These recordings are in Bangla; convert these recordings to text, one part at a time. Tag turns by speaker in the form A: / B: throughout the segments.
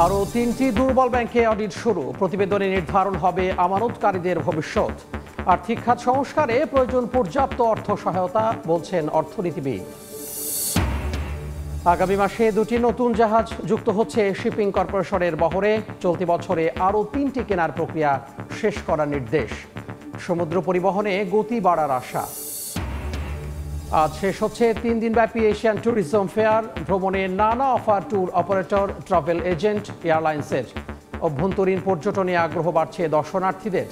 A: আরও 3টি দুর্বল ব্যাংকে অডিট শুরু, প্রতিবেদনে নির্ধারণ হবে আমানতকারীদের ভবিষ্যৎ। আর্থিক খাত সংস্কারে প্রয়োজন পর্যাপ্ত অর্থ সহায়তা, বলছেন অর্থনীতিবিদ। আগামী মাসে 2টি নতুন জাহাজ যুক্ত হচ্ছে শিপিং কর্পোরেশনের বহরে। চলতি বছরে আরও 3টি কেনার প্রক্রিয়া শেষ করার নির্দেশ। সমুদ্র পরিবহনে গতি বাড়ার আশা। আজ শেষ হচ্ছে 3 দিনব্যাপী এশিয়ান ট্যুরিজম ফেয়ার। ভ্রমণে নানা offer tour operator, travel agent, এয়ারলাইন্সের। অভ্যন্তরীণ পর্যটনে আগ্রহ বাড়ছে দর্শনার্থীদের।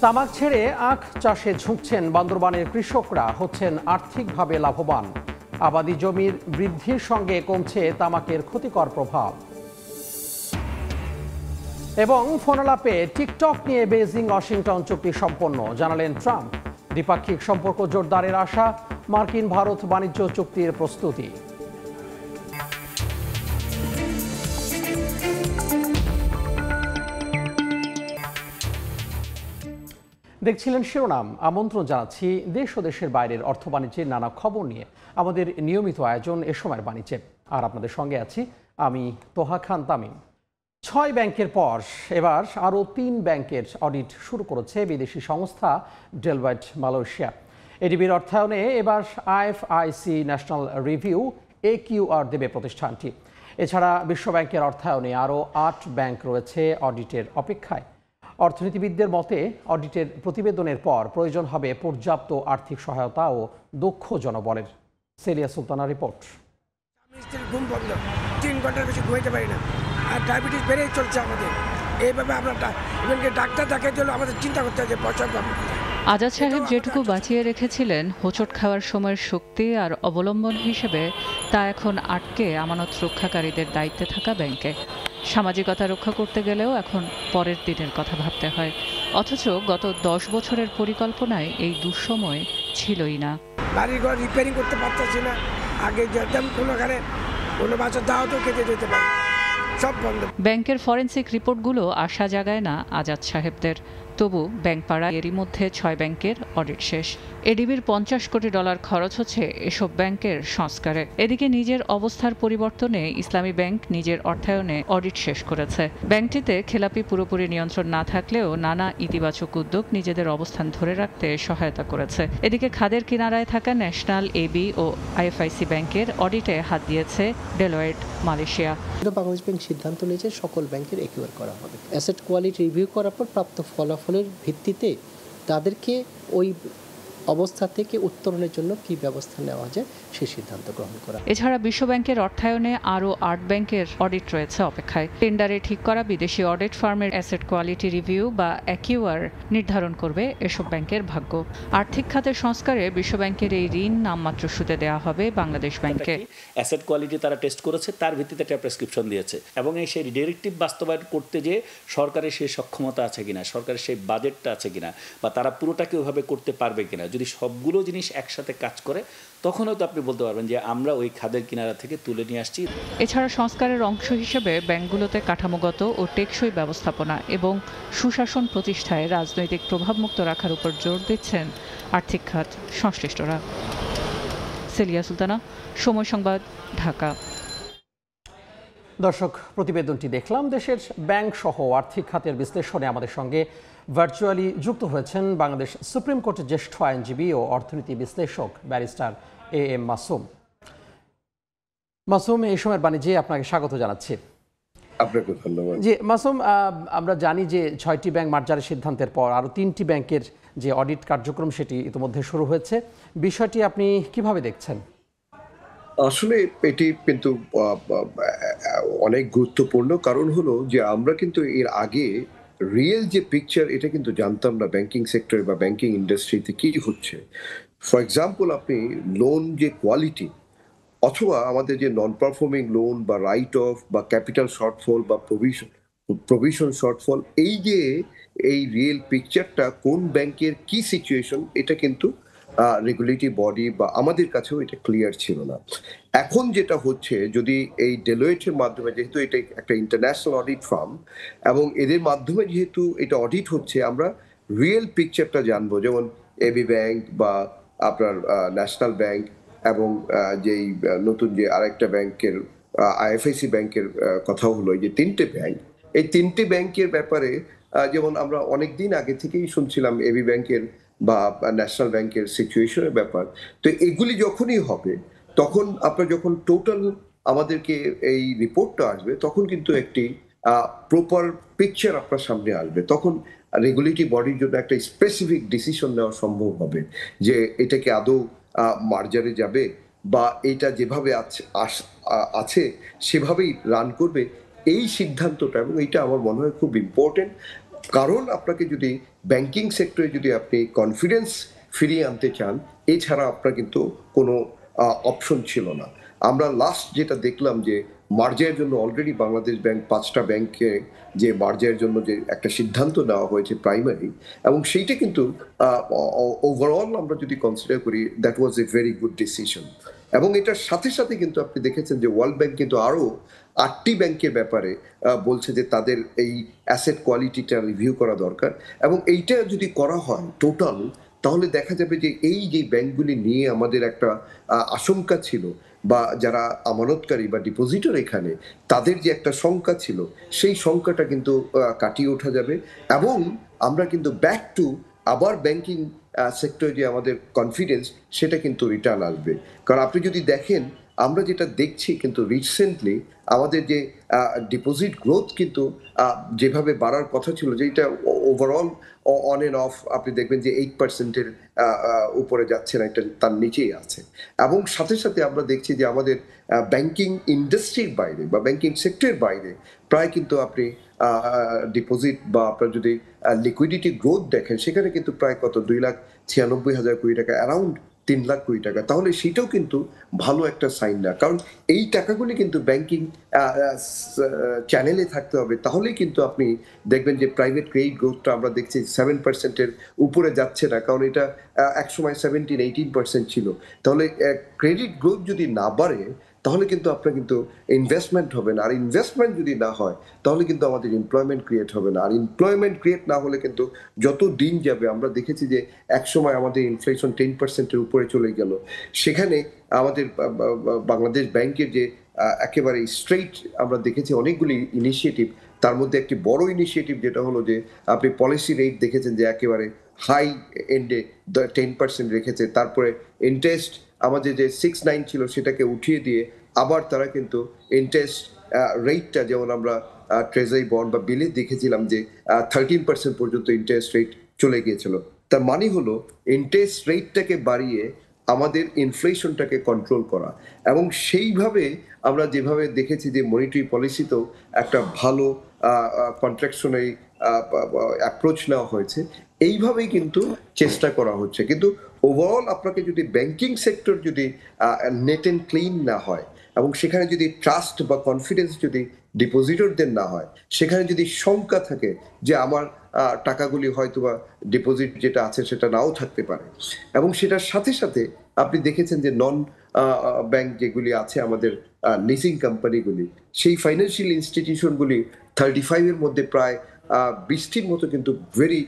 A: তামাক ছেড়ে আখ চাষে ঝুঁকছেন বান্দরবানের কৃষকরা, হচ্ছেন আর্থিকভাবে লাভবান। আবাদি জমির বৃদ্ধির সঙ্গে কমছে তামাকের ক্ষতিকর প্রভাব। এবং ফোনালাপে টিকটক নিয়ে বেজিং ওয়াশিংটন চুক্তি সম্পন্ন, জানালেন ট্রাম্প। দ্বিপাক্ষিক সম্পর্ক জোরদারের আশা, মার্কিন ভারত বাণিজ্য চুক্তির প্রস্তুতি। দেখছিলেন শিরোনাম। আমন্ত্রণ জানাচ্ছি দেশ ও দেশের বাইরের অর্থ বাণিজ্যের নানা খবর নিয়ে আমাদের নিয়মিত আয়োজন এ সময়ের বাণিজ্যে। আর আপনাদের সঙ্গে আছি আমি তোহা খান তামিম। 6 ব্যাংকের পর এবার আরও 3 ব্যাংকের অডিট শুরু করেছে বিদেশি সংস্থা ডেলওয়েট মালয়েশিয়া। এডিবির অর্থায়নে এবার আইএফআইসি ন্যাশনাল রিভিউ AQR দেবে প্রতিষ্ঠানটি। এছাড়া বিশ্বব্যাংকের অর্থায়নে আরও 8 ব্যাংক রয়েছে অডিটের অপেক্ষায়। অর্থনীতিবিদদের মতে অডিটের প্রতিবেদনের পর প্রয়োজন হবে পর্যাপ্ত আর্থিক সহায়তা ও দক্ষ জনবলের। সেলিয়া সুলতানা রিপোর্ট।
B: ঘুম বন্ধ, 3 ঘন্টার বেশি ঘুমাইতে পারি না, আর ডায়াবেটিস বেড়েই চলছে আমাদের। এইভাবে আমরা ডাক্তার দেখাতে হলে আমাদের চিন্তা করতে হয় যে পয়সা পাবো।
C: আজাদ সাহেব যেটুকু বাঁচিয়ে রেখেছিলেন হোঁচট খাওয়ার সময়ের শক্তি আর অবলম্বন হিসেবে, তা এখন আটকে আমানত রক্ষাকারীদের দায়িত্বে থাকা ব্যাংকে। সামাজিকতা রক্ষা করতে গেলেও এখন পরের দিনের কথা ভাবতে হয়, অথচ গত 10 বছরের পরিকল্পনায় এই দুঃসময় ছিলই না।
B: বাড়িঘর রিপেয়ারিং করতে পারতেছি না, আগে যেতাম কোনোখানে কোনো বাচ্চা দাওয়াতও খেতে যেতে পারি, সব বন্ধ।
C: ব্যাংকের ফরেনসিক রিপোর্টগুলো আশা জাগায় না আজাদ সাহেবদের। তবু ব্যাংকপাড়া এরই মধ্যে 6 ব্যাংকের অডিট শেষ। এডিবির $50 কোটি খরচ হচ্ছে এসব ব্যাংকের সংস্কারে। এদিকে নিজের অবস্থার পরিবর্তনে ইসলামী ব্যাংক নিজের অর্থায়নে অডিট শেষ করেছে। ব্যাংকটিতে খেলাপি পুরোপুরি নিয়ন্ত্রণ না থাকলেও নানা ইতিবাচক উদ্যোগ নিজেদের অবস্থান ধরে রাখতে সহায়তা করেছে। এদিকে খাদের কিনারায় থাকা ন্যাশনাল, এবি ও আইএফআইসি ব্যাংকের অডিটে হাত দিয়েছে ডেলয়েট মালয়েশিয়া।
D: বাংলাদেশ ব্যাংক সিদ্ধান্ত নিয়েছে সকল ব্যাংকের AQR করা হবে। অ্যাসেট কোয়ালিটি রিভিউ করার পর প্রাপ্ত ফলাফলের ভিত্তিতে তাদেরকে ওই অবস্থা থেকে উত্তরণের জন্য কি ব্যবস্থা নেওয়া যায় সেই সিদ্ধান্ত গ্রহণ করা।
C: এছাড়া বিশ্বব্যাংকের অর্থায়নে আরও 8 ব্যাংকের অডিট রয়েছে অপেক্ষায়। টেন্ডারে ঠিক করা বিদেশি অডিট ফার্মের অ্যাসেট কোয়ালিটি রিভিউ বা AQR নির্ধারণ করবে এসব ব্যাংকের ভাগ্য। আর্থিক খাতের সংস্কারে বিশ্বব্যাংকের এই ঋণ নামমাত্র সুদে দেওয়া হবে বাংলাদেশ ব্যাংকে।
E: অ্যাসেট কোয়ালিটি তারা টেস্ট করেছে, তার ভিত্তিতে একটা প্রেসক্রিপশন দিয়েছে, এবং এই সেই ডিরেক্টিভ বাস্তবায়ন করতে যে সরকারের সেই সক্ষমতা আছে কিনা, সরকারের সেই বাজেটটা আছে কিনা, বা তারা পুরোটাকে ওইভাবে করতে পারবে কিনা। যদি সবগুলো জিনিস একসাথে কাজ করে তখন হয়তো আপনি বলতে পারবেন যে আমরা ওই খাদের কিনারা থেকে তুলে নিয়ে আসছি।
C: এছাড়া সংস্কারের অংশ হিসেবে ব্যাংকগুলোতে কাঠামোগত ও টেকসই ব্যবস্থাপনা এবং সুশাসন প্রতিষ্ঠায় রাজনৈতিক প্রভাবমুক্ত রাখার উপর জোর দিচ্ছেন আর্থিক খাত সংশ্লিষ্টরা। সেলিয়া সুলতানা, সময় সংবাদ, ঢাকা।
A: দর্শক, প্রতিবেদনটি দেখলাম। দেশের ব্যাংক সহ আর্থিক খাতের বিশ্লেষণে আমাদের সঙ্গে ভার্চুয়ালি যুক্ত হয়েছেন বাংলাদেশ সুপ্রিম কোর্টের জ্যেষ্ঠ আইনজীবী ও অর্থনীতি বিশ্লেষক ব্যারিস্টার AM মাসুম। মাসুম, এই সময়ের বাণিজ্যে আপনাকে স্বাগত জানাচ্ছি।
F: আপনাকে ধন্যবাদ।
A: জি মাসুম, আমরা জানি যে 6টি ব্যাংক মার্জারের সিদ্ধান্তের পর আরও 3টি ব্যাংকের যে অডিট কার্যক্রম সেটি ইতিমধ্যে শুরু হয়েছে। বিষয়টি আপনি কিভাবে দেখছেন?
F: আসলে এটি কিন্তু অনেক গুরুত্বপূর্ণ, কারণ হলো যে আমরা কিন্তু এর আগে রিয়েল যে পিকচার এটা কিন্তু জানতাম না ব্যাংকিং সেক্টরে বা ব্যাংকিং ইন্ডাস্ট্রিতে কি হচ্ছে। ফর এক্সাম্পল, আপনি লোন যে কোয়ালিটি অথবা আমাদের যে নন পারফর্মিং লোন বা রাইট অফ বা ক্যাপিটাল শর্টফল বা প্রভিশন শর্টফল, এই রিয়েল পিকচারটা কোন ব্যাংকের কি সিচুয়েশন এটা কিন্তু রেগুলেটরি বডি বা আমাদের কাছেও এটা ক্লিয়ার ছিল না। এখন যেটা হচ্ছে, যদি এই ডেলয়েটের মাধ্যমে, যেহেতু এটা একটা ইন্টারন্যাশনাল অডিট ফার্ম এবং এদের মাধ্যমে যেহেতু এটা অডিট হচ্ছে, আমরা রিয়েল পিকচারটা জানবো। যেমন এবি ব্যাংক বা আপনার ন্যাশনাল ব্যাংক এবং যেই নতুন যে আরেকটা ব্যাংকের আইএফআইসি ব্যাংকের কথা হলো, এই যে তিনটে ব্যাংক, এই তিনটে ব্যাংকের ব্যাপারে যেমন আমরা অনেক দিন আগে থেকেই শুনছিলাম এবি ব্যাংকের বা ন্যাশনাল ব্যাংকের সিচুয়েশনের ব্যাপার। তো এগুলি যখনই হবে তখন আপনার যখন টোটাল আমাদেরকে এই রিপোর্টটা আসবে তখন কিন্তু একটি প্রপার পিকচার আপনার সামনে আসবে। তখন রেগুলেটরি বডির জন্য একটা স্পেসিফিক ডিসিশন নেওয়া সম্ভব হবে যে এটা কি আদৌ মার্জারে যাবে বা এটা যেভাবে আছে সেভাবেই রান করবে, এই সিদ্ধান্তটা। এবং এইটা আমার মনে হয় খুব ইম্পর্টেন্ট, কারণ আপনাকে যদি ব্যাংকিং সেক্টরে যদি আপনি কনফিডেন্স ফিরিয়ে আনতে চান, এছাড়া আপনার কিন্তু কোনো অপশন ছিল না। আমরা লাস্ট যেটা দেখলাম যে মার্জারের জন্য অলরেডি বাংলাদেশ ব্যাংক 5টা ব্যাংকে যে মার্জারের জন্য যে একটা সিদ্ধান্ত নেওয়া হয়েছে প্রাইমারি, এবং সেইটা কিন্তু ওভারঅল আমরা যদি কনসিডার করি that was a very good decision. এবং এটার সাথে সাথে কিন্তু আপনি দেখেছেন যে ওয়ার্ল্ড ব্যাংক কিন্তু আরও 8টি ব্যাংকের ব্যাপারে বলছে যে তাদের এই অ্যাসেট কোয়ালিটিটা রিভিউ করা দরকার। এবং এইটা যদি করা হয় টোটাল, তাহলে দেখা যাবে যে এই যে ব্যাংকগুলি নিয়ে আমাদের একটা আশঙ্কা ছিল বা যারা আমানতকারী বা ডিপোজিটর এখানে তাদের যে একটা শঙ্কা ছিল, সেই শঙ্কাটা কিন্তু কাটিয়ে ওঠা যাবে। এবং আমরা কিন্তু ব্যাক টু আবার ব্যাংকিং সেক্টরে যে আমাদের কনফিডেন্স, সেটা কিন্তু রিটার্ন আসবে। কারণ আপনি যদি দেখেন আমরা যেটা দেখছি কিন্তু রিসেন্টলি আমাদের যে ডিপোজিট গ্রোথ কিন্তু যেভাবে বাড়ার কথা ছিল, যেটা ওভারঅল অন অ্যান্ড অফ আপনি দেখবেন যে 8%-এর উপরে যাচ্ছে না, এটা তার নিচেই আছে। এবং সাথে সাথে আমরা দেখছি যে আমাদের ব্যাংকিং ইন্ডাস্ট্রির বাইরে বা ব্যাংকিং সেক্টরের বাইরে প্রায় কিন্তু আপনি ডিপোজিট বা আপনার যদি লিকুইডিটি গ্রোথ দেখেন, সেখানে কিন্তু প্রায় কত 2,96,000 কোটি টাকা, অ্যারাউন্ড 3 লাখ কোটি টাকা। তাহলে সেটাও কিন্তু ভালো একটা সাইন না, কারণ এই টাকাগুলি কিন্তু ব্যাংকিং চ্যানেলে থাকতে হবে। তাহলেই কিন্তু আপনি দেখবেন যে প্রাইভেট ক্রেডিট গ্রোথটা আমরা দেখছি 7%-এর উপরে যাচ্ছে না, কারণ এটা একসময় 17-18% ছিল। তাহলে ক্রেডিট গ্রোথ যদি না বাড়ে তাহলে কিন্তু আপনার কিন্তু ইনভেস্টমেন্ট হবে না, আর ইনভেস্টমেন্ট যদি না হয় তাহলে কিন্তু আমাদের এমপ্লয়মেন্ট ক্রিয়েট হবে না, আর এমপ্লয়মেন্ট ক্রিয়েট না হলে কিন্তু যত দিন যাবে আমরা দেখেছি যে একসময় আমাদের ইনফ্লেশন 10%-এর উপরে চলে গেল। সেখানে আমাদের বাংলাদেশ ব্যাংকের যে একেবারে স্ট্রেইট আমরা দেখেছি অনেকগুলি ইনিশিয়েটিভ, তার মধ্যে একটি বড় ইনিশিয়েটিভ যেটা হলো যে আপনি পলিসি রেট দেখেছেন যে একেবারে হাই এন্ডে 10% রেখেছে। তারপরে ইন্টারেস্ট আমাদের যে 6.9 ছিল সেটাকে উঠিয়ে দিয়ে আবার তারা কিন্তু ইন্টারেস্ট রেটটা, যেমন আমরা ট্রেজারি বন্ড বা বিলে দেখেছিলাম যে 13% পর্যন্ত ইন্টারেস্ট রেট চলে গিয়েছিল। তার মানে হলো ইন্টারেস্ট রেটটাকে বাড়িয়ে আমাদের ইনফ্লেশনটাকে কন্ট্রোল করা। এবং সেইভাবে আমরা যেভাবে দেখেছি যে মনিটারি পলিসিতেও একটা ভালো কন্ট্রাকশনারি অ্যাপ্রোচ নেওয়া হয়েছে, এইভাবেই কিন্তু চেষ্টা করা হচ্ছে। কিন্তু ওভারঅল আপনাকে যদি ব্যাংকিং সেক্টর যদি নেট অ্যান্ড ক্লিন না হয়, এবং সেখানে যদি ট্রাস্ট বা কনফিডেন্স যদি ডিপোজিটরদের না হয়, সেখানে যদি শঙ্কা থাকে যে আমার টাকাগুলি হয়তো বা ডিপোজিট যেটা আছে সেটা নাও থাকতে পারে, এবং সেটার সাথে সাথে আপনি দেখেছেন যে নন ব্যাংক যেগুলি আছে আমাদের লিজিং কোম্পানিগুলি, সেই ফাইন্যান্সিয়াল ইনস্টিটিউশনগুলি 35-এর মধ্যে প্রায় 20টির মতো কিন্তু ভেরি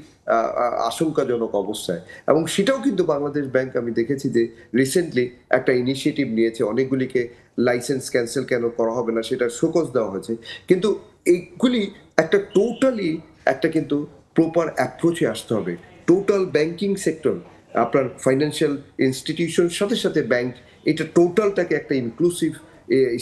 F: আশঙ্কাজনক অবস্থায়। এবং সেটাও কিন্তু বাংলাদেশ ব্যাংক আমি দেখেছি যে রিসেন্টলি একটা ইনিশিয়েটিভ নিয়েছে, অনেকগুলিকে লাইসেন্স ক্যান্সেল কেন করা হবে না সেটা শোকজ দেওয়া হয়েছে। কিন্তু এইগুলি একটা টোটালি একটা কিন্তু প্রপার অ্যাপ্রোচে আসতে হবে। টোটাল ব্যাংকিং সেক্টর, আপনার ফাইন্যান্সিয়াল ইনস্টিটিউশন সাথে সাথে ব্যাংক, এটা টোটালটাকে একটা ইনক্লুসিভ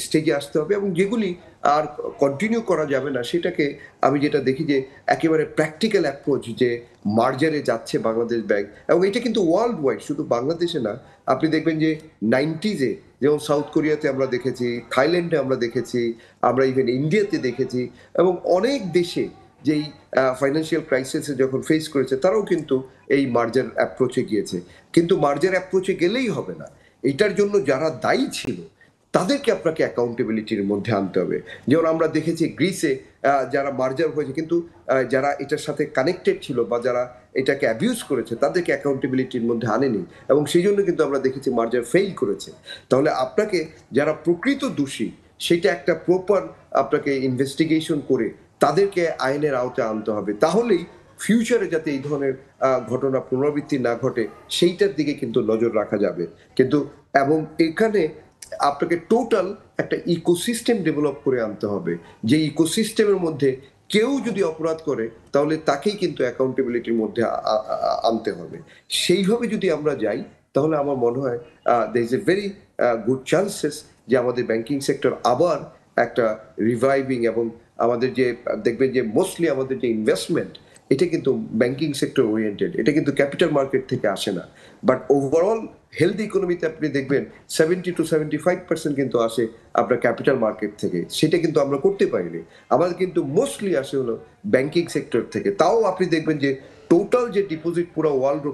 F: স্টেজে আসতে হবে। এবং যেগুলি আর কন্টিনিউ করা যাবে না, সেটাকে আমি যেটা দেখি যে একেবারে প্র্যাকটিক্যাল অ্যাপ্রোচ যে মার্জারে যাচ্ছে বাংলাদেশ ব্যাংক। এবং এটা কিন্তু ওয়ার্ল্ড ওয়াইড, শুধু বাংলাদেশে না। আপনি দেখবেন যে 90s-এ যেমন সাউথ কোরিয়াতে আমরা দেখেছি, থাইল্যান্ডে আমরা দেখেছি, আমরা ইভেন ইন্ডিয়াতে দেখেছি, এবং অনেক দেশে যেই ফাইন্যান্সিয়াল ক্রাইসিসে যখন ফেস করেছে তারাও কিন্তু এই মার্জার অ্যাপ্রোচে গিয়েছে। কিন্তু মার্জার অ্যাপ্রোচে গেলেই হবে না, এটার জন্য যারা দায়ী ছিল তাদেরকে আপনাকে অ্যাকাউন্টেবিলিটির মধ্যে আনতে হবে। যেমন আমরা দেখেছি গ্রিসে যারা মার্জার হয়েছে কিন্তু যারা এটার সাথে কানেক্টেড ছিল বা যারা এটাকে অ্যাবিউজ করেছে তাদেরকে অ্যাকাউন্টেবিলিটির মধ্যে আনেনি, এবং সেই জন্য কিন্তু আমরা দেখেছি মার্জার ফেইল করেছে। তাহলে আপনাকে যারা প্রকৃত দোষী সেটা একটা প্রপার আপনাকে ইনভেস্টিগেশন করে তাদেরকে আইনের আওতায় আনতে হবে। তাহলেই ফিউচারে যাতে এই ধরনের ঘটনা পুনরাবৃত্তি না ঘটে সেইটার দিকে কিন্তু নজর রাখা যাবে। কিন্তু এবং এখানে আপনাকে টোটাল একটা ইকোসিস্টেম ডেভেলপ করে আনতে হবে, যে ইকোসিস্টেমের মধ্যে কেউ যদি অপরাধ করে তাহলে তাকেই কিন্তু অ্যাকাউন্টেবিলিটির মধ্যে আনতে হবে। সেইভাবে যদি আমরা যাই তাহলে আমার মনে হয় there is a very good chances যে আমাদের ব্যাংকিং সেক্টর আবার একটা রিভাইভিং, এবং আমাদের যে দেখবেন যে মোস্টলি আমাদের যে ইনভেস্টমেন্ট এটা কিন্তু ব্যাংকিং সেক্টর ওরিয়েন্টেড, এটা কিন্তু ক্যাপিটাল মার্কেট থেকে আসে না। বাট ওভারঅল হেলদি ইকোনমিতে আপনি দেখবেন 70 to 75% কিন্তু আসে আপনার ক্যাপিটাল মার্কেট থেকে, সেটা কিন্তু আমরা করতে পারিনি। আমাদের কিন্তু মোস্টলি আসে হলো ব্যাংকিং সেক্টর থেকে। তাও আপনি দেখবেন যে টোটাল যে ডিপোজিট পুরো ওয়ার্ল্ড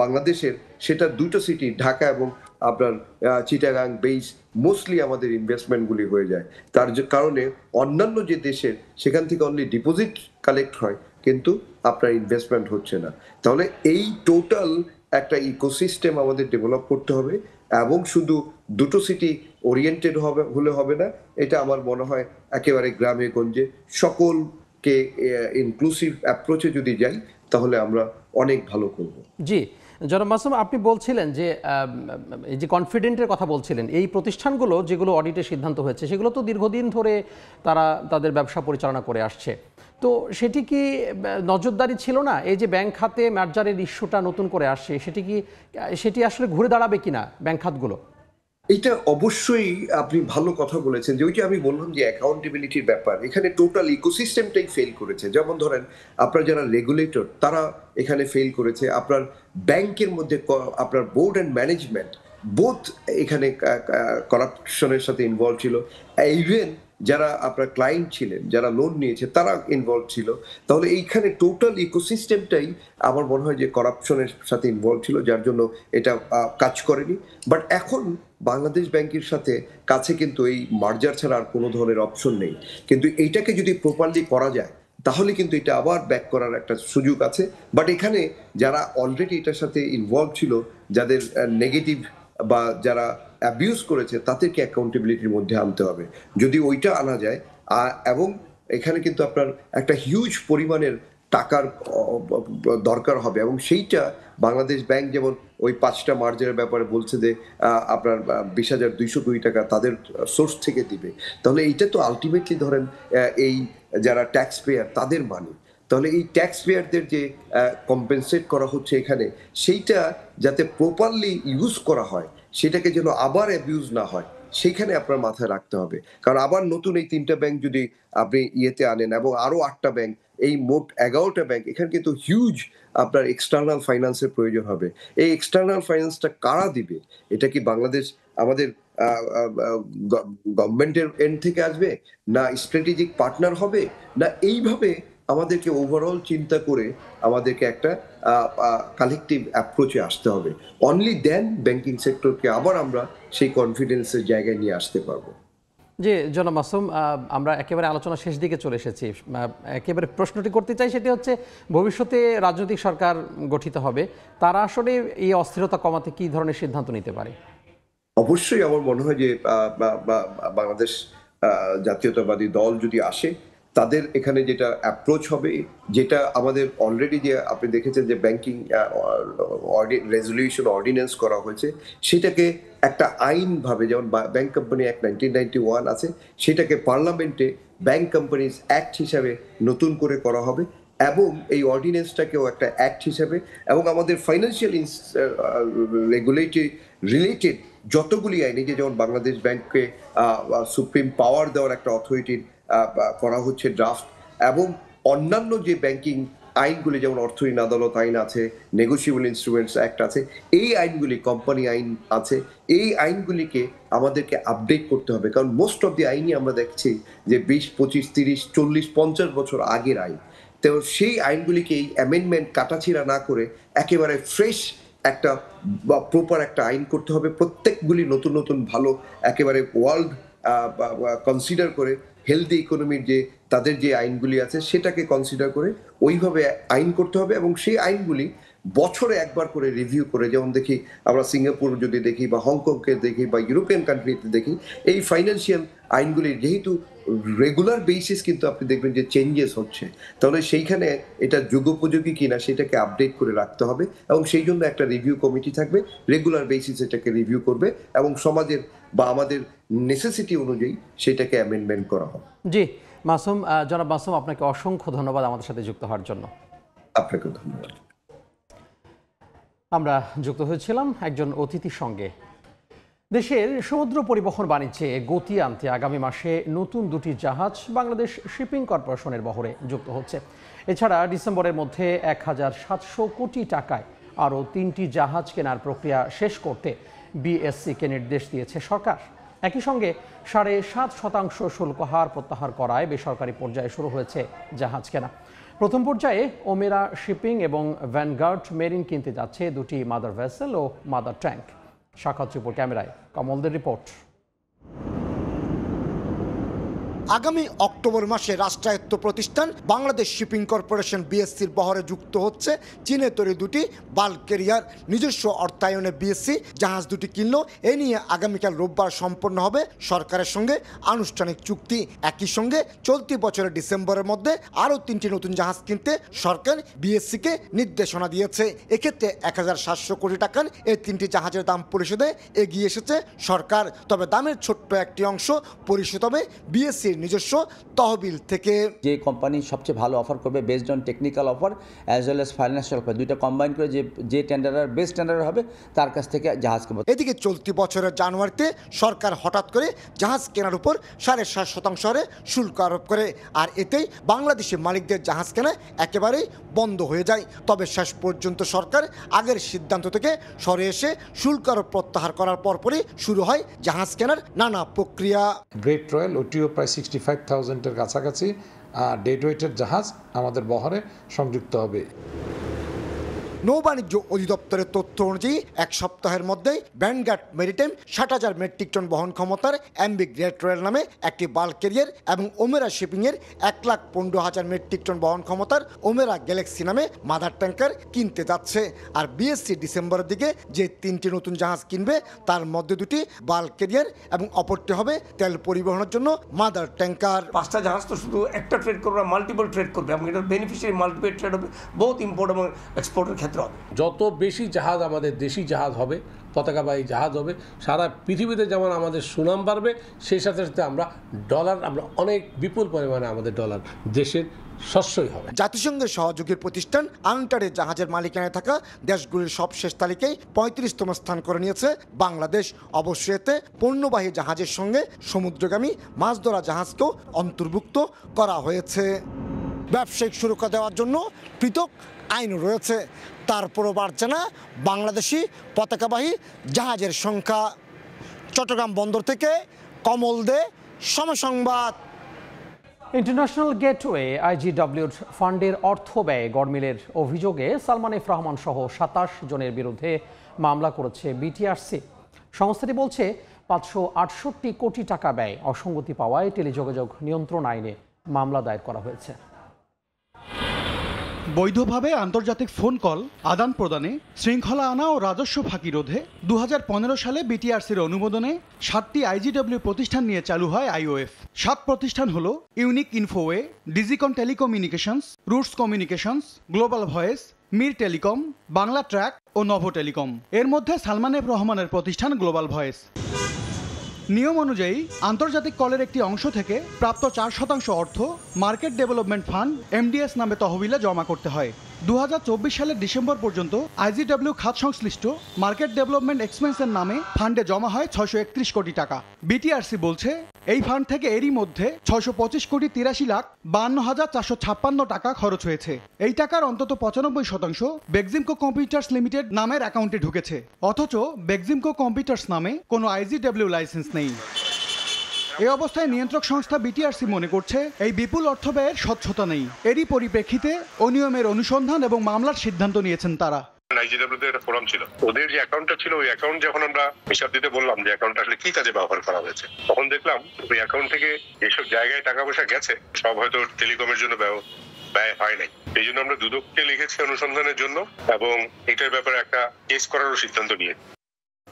F: বাংলাদেশের, সেটা দুটো সিটি ঢাকা এবং আপনার চিটাগাং বেস মোস্টলি আমাদের ইনভেস্টমেন্টগুলি হয়ে যায়। তার যে কারণে অন্যান্য যে দেশের সেখান থেকে অনলি ডিপোজিট কালেক্ট হয় কিন্তু আপনার ইনভেস্টমেন্ট হচ্ছে না। তাহলে এই টোটাল একটা ইকোসিস্টেম আমাদের ডেভেলপ করতে হবে, এবং শুধু দুটো সিটি ওরিয়েন্টেড হলে হবে না, এটা আমার মনে হয় একেবারে গ্রামে গঞ্জে সকলকে ইনক্লুসিভ অ্যাপ্রোচে যদি যাই তাহলে আমরা অনেক ভালো করব।
A: জি, জনাব মাসুম, আপনি বলছিলেন যে এই যে কনফিডেন্টের কথা বলছিলেন, এই প্রতিষ্ঠানগুলো যেগুলো অডিটের সিদ্ধান্ত হয়েছে সেগুলো তো দীর্ঘদিন ধরে তারা তাদের ব্যবসা পরিচালনা করে আসছে, তো সেটি কি নজরদারি ছিল না? এই যে ব্যাংক খাতে ম্যার্জারের ইস্যুটা নতুন করে আসছে, সেটি আসলে ঘুরে দাঁড়াবে কিনা ব্যাংক খাতগুলো?
F: এটা অবশ্যই আপনি ভালো কথা বলেছেন, যে ওইটা আমি বললাম যে অ্যাকাউন্টেবিলিটির ব্যাপার, এখানে টোটাল ইকোসিস্টেমটাই ফেল করেছে। যেমন ধরেন আপনার যারা রেগুলেটর তারা এখানে ফেল করেছে, আপনার ব্যাংকের মধ্যে আপনার বোর্ড অ্যান্ড ম্যানেজমেন্ট বোথ এখানে করাপশনের সাথে ইনভলভ ছিল, ইভেন যারা আপনার ক্লায়েন্ট ছিলেন, যারা লোন নিয়েছে তারা ইনভলভ ছিল। তাহলে এইখানে টোটাল ইকোসিস্টেমটাই আমার মনে হয় যে করাপশনের সাথে ইনভলভ ছিল, যার জন্য এটা কাজ করেনি। বাট এখন বাংলাদেশ ব্যাংকের সাথে কাছে কিন্তু এই মার্জার ছাড়া আর কোনো ধরনের অপশন নেই, কিন্তু এইটাকে যদি প্রপারলি করা যায় তাহলে কিন্তু এটা আবার ব্যাক করার একটা সুযোগ আছে। বাট এখানে যারা অলরেডি এটার সাথে ইনভলভ ছিল, যাদের নেগেটিভ বা যারা অ্যাবিউজ করেছে, তাদেরকে অ্যাকাউন্টেবিলিটির মধ্যে আনতে হবে। যদি ওইটা আনা যায়, এবং এখানে কিন্তু আপনার একটা হিউজ পরিমাণের টাকার দরকার হবে, এবং সেইটা বাংলাদেশ ব্যাংক যেমন ওই 5টা মার্জারের ব্যাপারে বলছে যে আপনার 20,200 কোটি টাকা তাদের সোর্স থেকে দিবে। তাহলে এইটা তো আলটিমেটলি ধরেন এই যারা ট্যাক্স পেয়ার তাদের মানি, তাহলে এই ট্যাক্স পেয়ারদের যে কম্পেনসেট করা হচ্ছে এখানে, সেইটা যাতে প্রপারলি ইউজ করা হয়, সেটাকে যেন আবার অ্যাবিউজ না হয়, সেইখানে আপনার মাথায় রাখতে হবে। কারণ আবার নতুন এই 3টা ব্যাংক যদি আপনি ইয়েতে আনেন এবং আরো 8টা ব্যাংক, এই মোট 11টা ব্যাংক, এখানে কিন্তু হিউজ আপনার এক্সটার্নাল ফাইন্যান্সের প্রয়োজন হবে। এই এক্সটার্নাল ফাইন্যান্সটা কারা দিবে? এটা কি বাংলাদেশ আমাদের গভর্নমেন্টের এন্ড থেকে আসবে, না স্ট্র্যাটেজিক পার্টনার হবে, না এইভাবে আমাদেরকে ওভারঅল চিন্তা করে আমাদেরকে একটা কালেকটিভ অ্যাপ্রোচে আসতে হবে। অনলি দেন ব্যাংকিং সেক্টরকে আবার আমরা সেই কনফিডেন্সের জায়গায় নিয়ে আসতে পারবো।
A: জি জনাব মাসুম, আমরা একেবারে আলোচনা শেষ দিকে চলে এসেছি। একেবারে প্রশ্নটি করতে চাই, সেটি হচ্ছে ভবিষ্যতে রাজনৈতিক সরকার গঠিত হবে, তারা আসলে এই অস্থিরতা কমাতে কী ধরনের সিদ্ধান্ত নিতে পারে?
F: অবশ্যই আমার মনে হয় যে বাংলাদেশ জাতীয়তাবাদী দল যদি আসে, তাদের এখানে যেটা অ্যাপ্রোচ হবে, যেটা আমাদের অলরেডি যে আপনি দেখেছেন যে ব্যাংকিং রেজলিউশন অর্ডিন্যান্স করা হয়েছে, সেটাকে একটা আইনভাবে, যেমন ব্যাংক কোম্পানি অ্যাক্ট 1991 আছে, সেটাকে পার্লামেন্টে ব্যাংক কোম্পানিজ অ্যাক্ট হিসাবে নতুন করে করা হবে, এবং এই অর্ডিন্যান্সটাকেও একটা অ্যাক্ট হিসাবে, এবং আমাদের ফাইন্যান্সিয়াল রেগুলেটরি রিলেটেড যতগুলি আইন, যে যেমন বাংলাদেশ ব্যাংককে সুপ্রিম পাওয়ার দেওয়ার একটা অথরিটির করা হচ্ছে ড্রাফট, এবং অন্যান্য যে ব্যাংকিং আইনগুলি যেমন অর্থ ঋণ আদালত আইন আছে, নেগোশিয়েবল ইনস্ট্রুমেন্টস অ্যাক্ট আছে, এই আইনগুলি, কোম্পানি আইন আছে, এই আইনগুলিকে আমাদেরকে আপডেট করতে হবে। কারণ মোস্ট অফ দি আইনই আমরা দেখছি যে 20, 25, 30, 40, 50 বছর আগের আইন। তো সেই আইনগুলিকে এই অ্যামেন্ডমেন্ট কাটাছিড়া না করে একেবারে ফ্রেশ একটা প্রপার একটা আইন করতে হবে। প্রত্যেকগুলি নতুন নতুন ভালো, একেবারে ওয়ার্ল্ড কনসিডার করে, হেলদি ইকোনমির যে তাদের যে আইনগুলি আছে সেটাকে কনসিডার করে ওইভাবে আইন করতে হবে, এবং সেই আইনগুলি বছরে একবার করে রিভিউ করে, যেমন দেখি আমরা সিঙ্গাপুর যদি দেখি বা হংকংকে দেখি বা ইউরোপিয়ান কান্ট্রিতে দেখি, এই ফাইন্যান্সিয়াল আইনগুলি যেহেতু রেগুলার বেসিস কিন্তু আপনি দেখবেন যে চেঞ্জেস হচ্ছে, তাহলে সেইখানে এটা যুগোপযোগী কিনা সেটাকে আপডেট করে রাখতে হবে এবং সেই জন্য একটা রিভিউ কমিটি থাকবে, রেগুলার বেসিস এটাকে রিভিউ করবে এবং সমাজের বা আমাদের নেসেসিটি অনুযায়ী সেটাকে অ্যামেন্ডমেন্ট করা হবে।
A: জি মাসুম, জনাব মাসুম, আপনাকে অসংখ্য ধন্যবাদ আমাদের সাথে যুক্ত হওয়ার জন্য।
F: আপনাকে ধন্যবাদ।
A: আমরা যুক্ত হয়েছিলাম একজন অতিথির সঙ্গে। দেশের সমুদ্র পরিবহন বাণিজ্যে গতি আনতে আগামী মাসে নতুন 2টি জাহাজ বাংলাদেশ শিপিং কর্পোরেশনের বহরে যুক্ত হচ্ছে। এছাড়া ডিসেম্বরের মধ্যে 1700 কোটি টাকায় আরও 3টি জাহাজ কেনার প্রক্রিয়া শেষ করতে বিএসসিকে নির্দেশ দিয়েছে সরকার। একই সঙ্গে 7.5% শুল্ক হার প্রত্যাহার করায় বেসরকারি পর্যায়ে শুরু হয়েছে জাহাজ কেনা। প্রথম পর্যায়ে ওমেরা শিপিং এবং ভ্যানগার্ড মেরিন কিনতে যাচ্ছে 2টি মাদার ভেসেল ও মাদার ট্যাঙ্ক। শাখাত রিপোর্ট, ক্যামেরায় কমলদের রিপোর্ট।
G: আগামী অক্টোবর মাসে রাষ্ট্রায়ত্ত প্রতিষ্ঠান বাংলাদেশ শিপিং কর্পোরেশন বিএসসির বহরে যুক্ত হচ্ছে চীনে তৈরি 2টি বাল্ক ক্যারিয়ার। নিজস্ব অর্থায়নে বিএসসি জাহাজ 2টি কিনল। এ নিয়ে আগামীকাল রোববার সম্পন্ন হবে সরকারের সঙ্গে আনুষ্ঠানিক চুক্তি। একই সঙ্গে চলতি বছরের ডিসেম্বরের মধ্যে আরও 3টি নতুন জাহাজ কিনতে সরকার বিএসসিকে নির্দেশনা দিয়েছে। এক্ষেত্রে 1700 কোটি টাকার এই 3টি জাহাজের দাম পরিশোধে এগিয়ে এসেছে সরকার। তবে দামের ছোট্ট একটি অংশ পরিশোধ হবে বিএসসির নিজস্ব তহবিল থেকে।
H: যে কোম্পানি সবচেয়ে ভালো অফার করবে based on technical offer as well as financial offer, দুইটা কম্বাইন করে যে টেন্ডারার বেস্ট টেন্ডার হবে তার কাছ থেকে জাহাজ কিনবে।
G: এদিকে চলতি বছরের জানুয়ারিতে সরকার হঠাৎ করে জাহাজ কেনার উপর 7.5% হারে শুল্ক আরোপ করে, আর এতেই বাংলাদেশি মালিকদের জাহাজ কেনা একেবারেই বন্ধ হয়ে যায়। তবে শেষ পর্যন্ত সরকার আগের সিদ্ধান্ত থেকে সরে এসে শুল্ক আরোপ প্রত্যাহার করার পরপরই শুরু হয় জাহাজ কেনার নানা প্রক্রিয়া।
I: গ্রেট রয়্যাল ওটিও প্রায় 65,000-এর কাছাকাছি ডেড ওয়েটের জাহাজ আমাদের বহরে সংযুক্ত হবে।
G: নৌবাণিজ্য অধিদপ্তরের তথ্য অনুযায়ী এক সপ্তাহের মধ্যেই ভ্যানগার্ড মেরিটাইম 60,000 মেট্রিক টন বহন ক্ষমতার এমবি গ্রেট রয়্যাল নামে একটি বাল্ক ক্যারিয়ার এবং ওমেরা শিপিংয়ের 1,15,000 মেট্রিক টন বহন ক্ষমতার ওমেরা গ্যালাক্সি নামে মাদার ট্যাঙ্কার কিনতে যাচ্ছে। আর বিএসসি ডিসেম্বরের দিকে যে 3টি নতুন জাহাজ কিনবে তার মধ্যে 2টি বাল্ক ক্যারিয়ার এবং অপরটি হবে তেল পরিবহনের জন্য মাদার ট্যাঙ্কার।
J: 5টা জাহাজ তো শুধু একটা ট্রেড করবে, মাল্টিপল ট্রেড করবে এবং এটার বেনিফিশিয়ারি মাল্টিপল ট্রেড হবে, বহুত ইম্পোর্ট এবং এক্সপোর্টের ক্ষেত্রে।
K: যত বেশি জাহাজ আমাদের দেশি জাহাজ হবে, পতাকাবাহী জাহাজ হবে, সারা পৃথিবীতে যেমন আমাদের সুনাম বাড়বে, সেই সাথে সাথে আমরা অনেক বিপুল পরিমাণে আমাদের ডলার দেশের সস্যই হবে।
G: জাতিসংঘের সহযোগী প্রতিষ্ঠান আনটারে জাহাজের মালিকানায় থাকা দেশগুলির সবশেষ তালিকায় 35তম স্থান করে নিয়েছে বাংলাদেশ। অবশ্যই এতে পণ্যবাহী জাহাজের সঙ্গে সমুদ্রগামী মাছ ধরা জাহাজকেও অন্তর্ভুক্ত করা হয়েছে। ব্যবসায়িক সুরক্ষা দেওয়ার জন্য পৃথক আইন রয়েছে, তারপরও বাড়ছে না বাংলাদেশি পতাকাবাহী জাহাজের সংখ্যা। চট্টগ্রাম বন্দর থেকে কমল দে, সময় সংবাদ।
A: ইন্টারন্যাশনাল গেটওয়ে আইজিডব্লিউর ফান্ডের অর্থ ব্যয়ে গড়মিলের অভিযোগে সালমান এফ রহমান সহ 27 জনের বিরুদ্ধে মামলা করেছে বিটিআরসি। সংস্থাটি বলছে 568 কোটি টাকা ব্যয় অসঙ্গতি পাওয়ায় টেলিযোগাযোগ নিয়ন্ত্রণ আইনে মামলা দায়ের করা হয়েছে।
L: বৈধভাবে আন্তর্জাতিক ফোন কল আদান প্রদানে শৃঙ্খলা আনা ও রাজস্ব ফাঁকি রোধে 2015 সালে বিটিআরসির অনুমোদনে 7টি আইজিডব্লিউ প্রতিষ্ঠান নিয়ে চালু হয় আইওএফ। 7 প্রতিষ্ঠান হলো Unique Infoway, Digicon Telecommunications, Roots Communications, Global Voice, Mir Telecom, Bangla Track ও নভো টেলিকম। এর মধ্যে সালমান এফ রহমানের প্রতিষ্ঠান গ্লোবাল ভয়েস। নিয়ম অনুযায়ী আন্তর্জাতিক কলের একটি অংশ থেকে প্রাপ্ত 4% অর্থ মার্কেট ডেভেলপমেন্ট ফান্ড এমডিএস নামে তহবিলে জমা করতে হয়। 2024 সালের ডিসেম্বর পর্যন্ত আইজিডব্লিউ খাত সংশ্লিষ্ট মার্কেট ডেভেলপমেন্ট এক্সপেন্সের নামে ফান্ডে জমা হয় 631 কোটি টাকা। বিটিআরসি বলছে এই ফান্ড থেকে এরই মধ্যে 625 কোটি 83,52,456 টাকা খরচ হয়েছে। এই টাকার অন্তত 95% বেক্সিমকো কম্পিউটার্স লিমিটেড নামের অ্যাকাউন্টে ঢুকেছে, অথচ বেক্সিমকো কম্পিউটার্স নামে কোনো আইজিডব্লিউ লাইসেন্স নেই। এই অবস্থায় নিয়ন্ত্রক সংস্থা বিটিআরসি মনে করছে এই বিপুল অর্থ ব্যয়ের স্বচ্ছতা নেই। এরই পরিপ্রেক্ষিতে অনিয়মের অনুসন্ধান এবং মামলার সিদ্ধান্ত নিয়েছেন তারা।
M: আইজিডব্লিউতে একটা ফোরাম ছিল, ওদের যে অ্যাকাউন্টটা ছিল ওই অ্যাকাউন্ট যখন আমরা হিসাব দিতে বললাম যে অ্যাকাউন্টটা আসলে কি কাজে ব্যবহার করা হয়েছে, তখন দেখলাম ওই অ্যাকাউন্ট থেকে যেসব জায়গায় টাকা পয়সা গেছে সব হয়তো টেলিকমের জন্য ব্যয় হয় নাই। এই জন্য আমরা দুদককে লিখেছি অনুসন্ধানের জন্য এবং এটার ব্যাপারে একটা কেস করারও সিদ্ধান্ত নিয়ে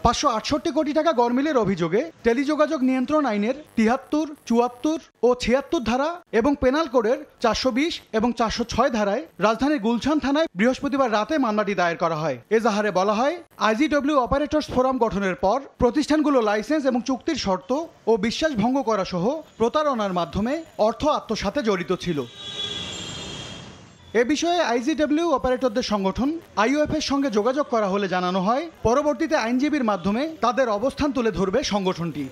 L: 568 কোটি টাকা গরমিলের অভিযোগে টেলিযোগাযোগ নিয়ন্ত্রণ আইনের 73, 74 ও 76 ধারা এবং পেনাল কোডের 420 এবং 406 ধারায় রাজধানীর গুলশান থানায় বৃহস্পতিবার রাতে মামলাটি দায়ের করা হয়। এজাহারে বলা হয়, আইজিডব্লিউ অপারেটর্স ফোরাম গঠনের পর প্রতিষ্ঠানগুলো লাইসেন্স এবং চুক্তির শর্ত ও বিশ্বাস ভঙ্গ করা সহ প্রতারণার মাধ্যমে অর্থ আত্মসাতে জড়িত ছিল। এ বিষয়ে আইজিডব্লিউ অপারেটরদের সংগঠন আইওএফ এর সঙ্গে যোগাযোগ করা হলে জানানো হয়, পরবর্তীতে আইনজীবীর মাধ্যমে তাদের অবস্থান তুলে ধরবে সংগঠনটি।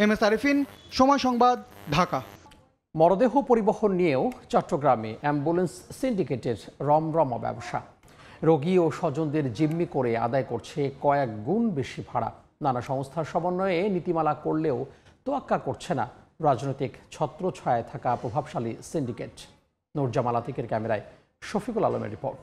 L: MS আরিফিন, সময় সংবাদ, ঢাকা।
A: মরদেহ পরিবহন নিয়েও চট্টগ্রামে অ্যাম্বুলেন্স সিন্ডিকেটের রমরমা ব্যবসা। রোগী ও স্বজনদের জিম্মি করে আদায় করছে কয়েক গুণ বেশি ভাড়া। নানা সংস্থার সমন্বয়ে নীতিমালা করলেও তোয়াক্কা করছে না রাজনৈতিক ছত্রছায়ায় থাকা প্রভাবশালী সিন্ডিকেট। নূরজামাল আতিকের ক্যামেরায় শফিকুল আলমের রিপোর্ট।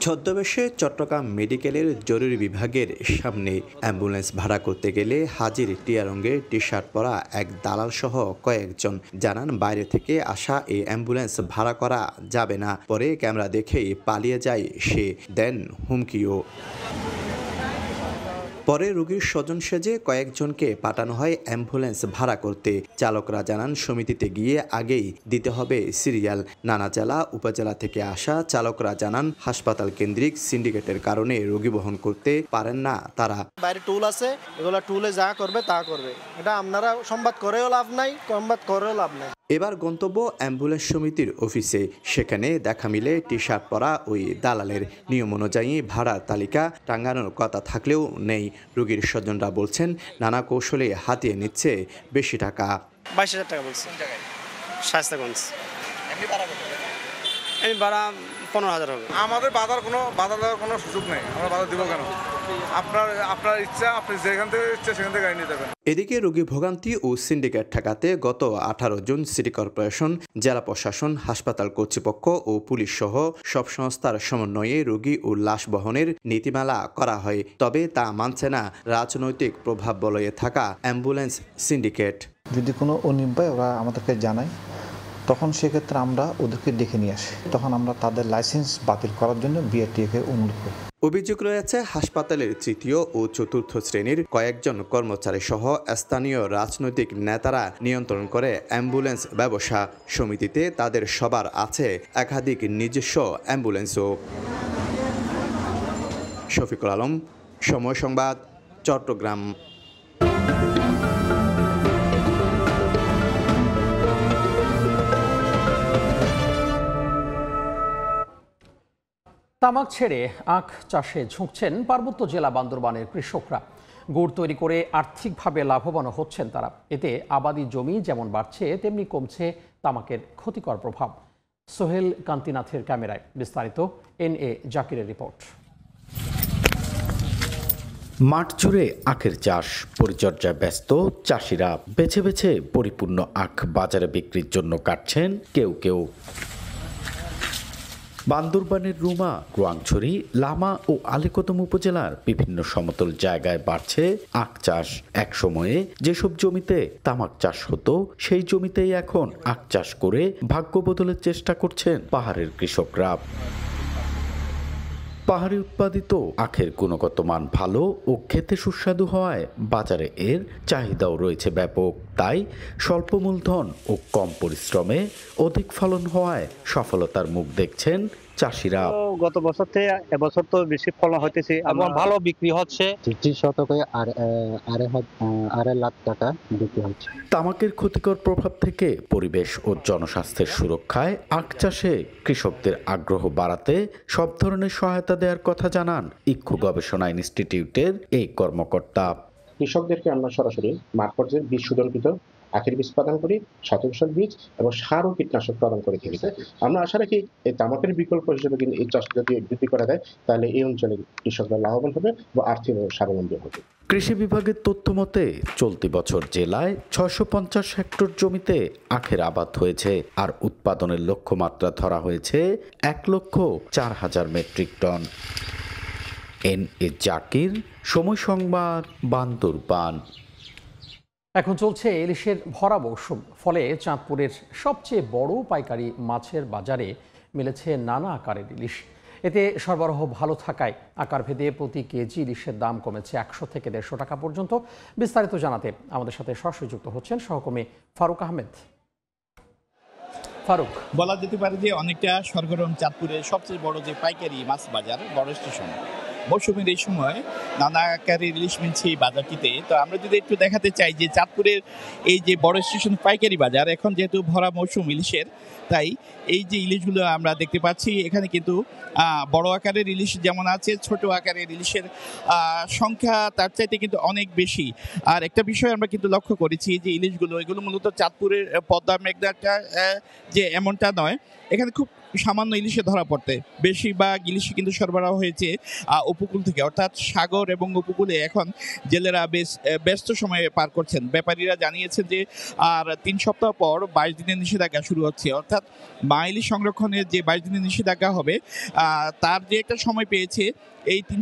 N: ছদ্মবেশে চট্টগ্রাম মেডিকেলের জরুরি বিভাগের সামনে অ্যাম্বুলেন্স ভাড়া করতে গেলে হাজির টিয়া রঙের টি শার্ট পরা এক দালাল সহ কয়েকজন জানান, বাইরে থেকে আসা এই অ্যাম্বুলেন্স ভাড়া করা যাবে না। পরে ক্যামেরা দেখেই পালিয়ে যায় সে, দেন হুমকিও। পরে রোগীর স্বজন সেজে কয়েকজনকে পাঠানো হয় অ্যাম্বুলেন্স ভাড়া করতে। চালকরা জানান, সমিতিতে গিয়ে আগেই দিতে হবে সিরিয়াল। নানা জেলা উপজেলা থেকে আসা চালকরা জানান, হাসপাতাল কেন্দ্রিক সিন্ডিকেটের কারণে রোগী বহন করতে পারেন না তারা।
O: বাইরে টুল আছে, এগুলো টুলে যা করবে তা করবে, এটা আপনারা সংবাদ করেও লাভ নাই, সংবাদ করেও লাভ নাই।
N: এবার গন্তব্য অ্যাম্বুলেন্স সমিতির অফিসে। সেখানে দেখা মিলে টি শার্ট পরা ওই দালালের। নিয়ম অনুযায়ী ভাড়ার তালিকা টাঙ্গানোর কথা থাকলেও নেই। রোগীর স্বজনরা বলছেন, নানা কৌশলে হাতিয়ে নিচ্ছে বেশি টাকা।
O: 22,000 টাকা বলছে। শায়েস্তাগঞ্জ। আমি ভাড়া 15,000 হবে।
P: আমাদের বাধা দেওয়ার কোনো সুযোগ নেই। আমরা বাধা দিব কেন? আপনার ইচ্ছা, আপনি যেখান থেকে ইচ্ছা সেখান থেকে গাড়ি নিয়ে যাবেন।
N: এদিকে রোগী ভোগান্তি ও সিন্ডিকেট ঠেকাতে গত 18 জুন সিটি কর্পোরেশন, জেলা প্রশাসন, হাসপাতাল কর্তৃপক্ষ ও পুলিশ সহ সব সংস্থার সমন্বয়ে রোগী ও লাশ বহনের নীতিমালা করা হয়। তবে তা মানছে না রাজনৈতিক প্রভাব বলয়ে থাকা অ্যাম্বুলেন্স সিন্ডিকেট।
Q: যদি কোনো অনিয়ম ওরা আমাদেরকে জানায়, তখন সেক্ষেত্রে আমরা ওদেরকে ডেকে নিয়ে আসি। তখন আমরা তাদের লাইসেন্স বাতিল করার জন্য বিআরটিএকে অনুরোধ করি।
N: অভিযোগ রয়েছে, হাসপাতালের তৃতীয় ও চতুর্থ শ্রেণীর কয়েকজন কর্মচারী সহ স্থানীয় রাজনৈতিক নেতারা নিয়ন্ত্রণ করে অ্যাম্বুলেন্স ব্যবসা। সমিতিতে তাদের সবার আছে একাধিক নিজস্ব অ্যাম্বুলেন্সও। শফিকুল আলম, সময় সংবাদ, চট্টগ্রাম।
A: তামাক ছেড়ে আখ চাষে ঝুঁকছেন পার্বত্য জেলা বান্দরবানের কৃষকরা। গুড় তৈরি করে আর্থিকভাবে লাভবান হচ্ছেন তারা। এতে আবাদি জমি যেমন বাড়ছে, তেমনি কমছে তামাকের ক্ষতিকর প্রভাব। সোহেল কান্তিনাথের ক্যামেরায় বিস্তারিত NA জাকিরের রিপোর্ট।
R: মাঠ জুড়ে আখের চাষ, পরিচর্যায় ব্যস্ত চাষিরা। বেছে বেছে পরিপূর্ণ আখ বাজারে বিক্রির জন্য কাটছেন কেউ কেউ। বান্দরবানের রুমা, রোয়াংছড়ি, লামা ও আলীকদম উপজেলার বিভিন্ন সমতল জায়গায় বাড়ছে আখ চাষ। এক সময়ে যেসব জমিতে তামাক চাষ হতো, সেই জমিতেই এখন আখ চাষ করে ভাগ্য বদলের চেষ্টা করছেন পাহাড়ের কৃষকরা। পাহাড়ি উৎপাদিত আখের গুণগত মান ভালো ও খেতে সুস্বাদু হওয়ায় বাজারে এর চাহিদাও রয়েছে ব্যাপক। তাই স্বল্প মূলধন ও কম পরিশ্রমে অধিক ফলন হওয়ায় সফলতার মুখ দেখছেন চাষিরা।
S: গত বছর থেকে এবছর তো বেশি ফলন হইতেছে এবং ভালো বিক্রি হচ্ছে।
T: 30 শতকে 2.5 লাখ টাকা বিক্রি হচ্ছে।
R: তামাকের ক্ষতিকর প্রভাব থেকে পরিবেশ ও জনস্বাস্থ্যের সুরক্ষায় আখ চাষে কৃষকদের আগ্রহ বাড়াতে সব ধরনের সহায়তা দেওয়ার কথা জানান ইক্ষু গবেষণা ইনস্টিটিউটের এই কর্মকর্তা।
U: কৃষকদেরকে আমরা সরাসরি মাঠ পর্যায়ে বীজ সুদর্পিত আখের বীজ প্রদান করি, শতকশক বীজ এবং সার ও কীটনাশক প্রদান করে থাকি। আমরা আশা রাখি এই তামাকের বিকল্প হিসেবে কিন্তু এই চাষ যদি বৃদ্ধি করা যায়, তাহলে এই অঞ্চলের কৃষকরা লাভবান হবে বা আর্থিকভাবে স্বাবলম্বী হবে।
R: কৃষি বিভাগের তথ্য মতে চলতি বছর জেলায় 650 হেক্টর জমিতে আখের আবাদ হয়েছে, আর উৎপাদনের লক্ষ্যমাত্রা ধরা হয়েছে 1,04,000 মেট্রিক টন। NA জাকির, সময় সংবাদ, বান্দরবান।
A: এখন চলছে ইলিশের ভরা মৌসুম, ফলে চাঁদপুরের সবচেয়ে বড় পাইকারি মাছের বাজারে মিলেছে নানা আকারের ইলিশ। এতে সরবরাহ ভালো থাকায় আকার ভেদে প্রতি কেজি ইলিশের দাম কমেছে 100 থেকে 150 টাকা পর্যন্ত। বিস্তারিত জানাতে আমাদের সাথে সরাসরি যুক্ত হচ্ছেন সহকর্মী ফারুক আহমেদ। ফারুক,
B: বলা যেতে পারে যে অনেকটা সরগরম চাঁদপুরের সবচেয়ে বড় যে পাইকারি মাছ বাজার বড় স্টেশন। মৌসুমের এই সময় নানা আকারের ইলিশ মিলছে এই বাজারটিতে। তো আমরা যদি একটু দেখাতে চাই যে চাঁদপুরের এই যে বড় স্টেশন পাইকারি বাজার, এখন যেহেতু ভরা মৌসুম ইলিশের, তাই এই যে ইলিশগুলো আমরা দেখতে পাচ্ছি এখানে কিন্তু বড় আকারের ইলিশ যেমন আছে, ছোট আকারের ইলিশের সংখ্যা তার চাইতে কিন্তু অনেক বেশি। আর একটা বিষয় আমরা কিন্তু লক্ষ্য করেছি যে ইলিশগুলো এগুলো মূলত চাঁদপুরের পদ্মা মেঘনাটা যে এমনটা নয়, এখানে খুব সামান্য ইলিশে ধরা পড়তে, বেশিরভাগ ইলিশই কিন্তু সরবরাহ হয়েছে উপকূল থেকে, অর্থাৎ সাগর এবং উপকূলে এখন জেলেরা বেশ ব্যস্ত সময়ে পার করছেন। ব্যাপারীরা জানিয়েছেন যে আর 3 সপ্তাহ পর 22 দিনের নিষেধাজ্ঞা শুরু হচ্ছে, অর্থাৎ মা ইলিশ সংরক্ষণের যে 22 দিনের নিষেধাজ্ঞা হবে তার যে একটা সময় পেয়েছে এই 3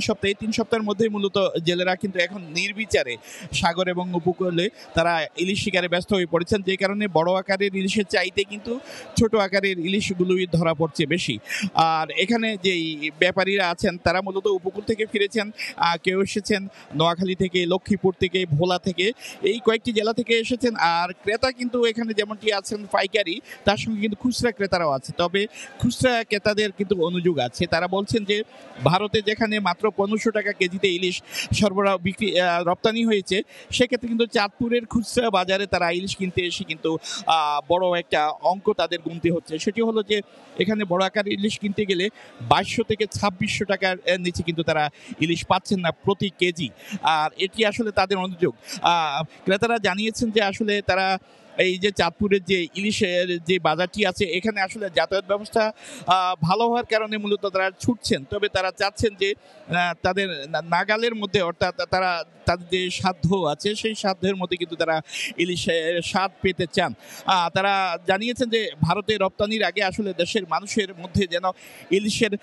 B: সপ্তাহের মধ্যে মূলত জেলেরা কিন্তু এখন নির্বিচারে সাগর এবং উপকূলে তারা ইলিশ শিকারে ব্যস্ত হয়ে পড়েছেন, যে কারণে বড় আকারের ইলিশের চাইতে কিন্তু ছোট আকারের ইলিশগুলোই ধরা পড়ছে বেশি। আর এখানে যেই ব্যাপারীরা আছেন তারা মূলত উপকূল থেকে ফিরেছেন, কেউ এসেছেন নোয়াখালী থেকে, লক্ষ্মীপুর থেকে, ভোলা থেকে, এই কয়েকটি জেলা থেকে এসেছেন। আর ক্রেতা কিন্তু এখানে যেমনটি আছেন পাইকারি, তার সঙ্গে কিন্তু খুচরা ক্রেতারাও আছে। তবে খুচরা ক্রেতাদের কিন্তু অনুযোগ আছে, তারা বলছেন যে ভারতে যেখানে মাত্র 1500 টাকা কেজিতে ইলিশ সরবরাহ রপ্তানি হয়েছে, সেক্ষেত্রে কিন্তু চাঁদপুরের খুচরা বাজারে তারা ইলিশ কিনতে এসে কিন্তু বড় একটা অঙ্ক তাদের গুনতে হচ্ছে। সেটি হলো যে এখানে বড় আকারের ইলিশ কিনতে গেলে 2200 থেকে 2600 টাকার নিচে কিন্তু তারা ইলিশ পাচ্ছেন না প্রতি কেজি। আর এটি আসলে তাদের অনুযোগ। ক্রেতারা জানিয়েছেন যে আসলে তারা এই যে চাঁদপুরের যে ইলিশের যে বাজারটি আছে, এখানে আসলে যাতায়াত ব্যবস্থা ভালো হওয়ার কারণে মূলত তারা ছুটছেন। তবে তারা চাচ্ছেন যে তাদের নাগালের মধ্যে, অর্থাৎ তারা তাদের যে সাধ্য আছে সেই সাধ্যের মধ্যে কিন্তু তারা ইলিশের স্বাদ পেতে চান। তারা জানিয়েছেন যে ভারতে রপ্তানির আগে আসলে দেশের মানুষের মধ্যে যেন ইলিশের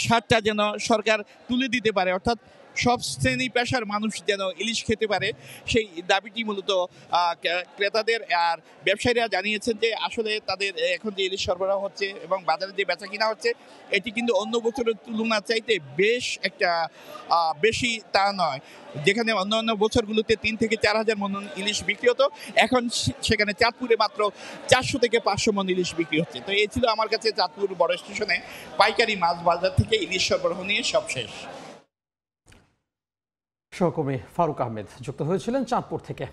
B: স্বাদটা যেন সরকার তুলে দিতে পারে, অর্থাৎ সব শ্রেণী পেশার মানুষ যেন ইলিশ খেতে পারে, সেই দাবিটি মূলত ক্রেতাদের। আর ব্যবসায়ীরা জানিয়েছেন যে আসলে তাদের এখন যে ইলিশ সরবরাহ হচ্ছে এবং বাজারে যে বেচা কিনা হচ্ছে, এটি কিন্তু অন্য বছরের তুলনা চাইতে বেশ একটা বেশি তা নয়। যেখানে অন্যান্য বছরগুলোতে 3 থেকে 4000 মন ইলিশ বিক্রি হতো, এখন সেখানে চাঁদপুরে মাত্র 400 থেকে 500 মন ইলিশ বিক্রি হচ্ছে। তো এই ছিল আমার কাছে চাঁদপুর বড় স্টেশনে পাইকারি মাছ বাজার থেকে ইলিশ সরবরাহ নিয়ে সব শেষ।
A: সহকর্মী ফারুক আহমেদ যুক্ত হয়েছিলেন চাঁদপুর থেকে।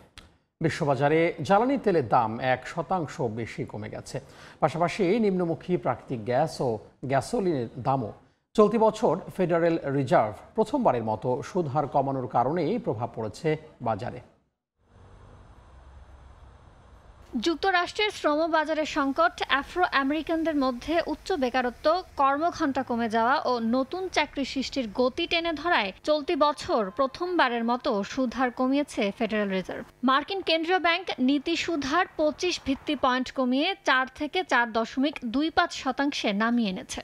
A: বিশ্ববাজারে জ্বালানি তেলের দাম 1% বেশি কমে গেছে। পাশাপাশি নিম্নমুখী প্রাকৃতিক গ্যাস ও গ্যাসোলিনের দামও চলতি বছর ফেডারেল রিজার্ভ প্রথমবারের মতো সুদ হার কমানোর কারণেই প্রভাব পড়েছে বাজারে।
V: যুক্তরাষ্ট্রের শ্রম বাজারের সংকট, আফ্রো আমেরিকানদের মধ্যে উচ্চ বেকারত্ব, কর্মঘণ্টা কমে যাওয়া ও নতুন চাকরি সৃষ্টির গতি টেনে ধরায় চলতি বছর প্রথমবারের মতো সুদহার কমিয়েছে ফেডারেল রিজার্ভ। মার্কিন কেন্দ্রীয় ব্যাংক নীতি সুদহার 25 ভিত্তি পয়েন্ট কমিয়ে 4 থেকে 4.25% নামিয়ে এনেছে।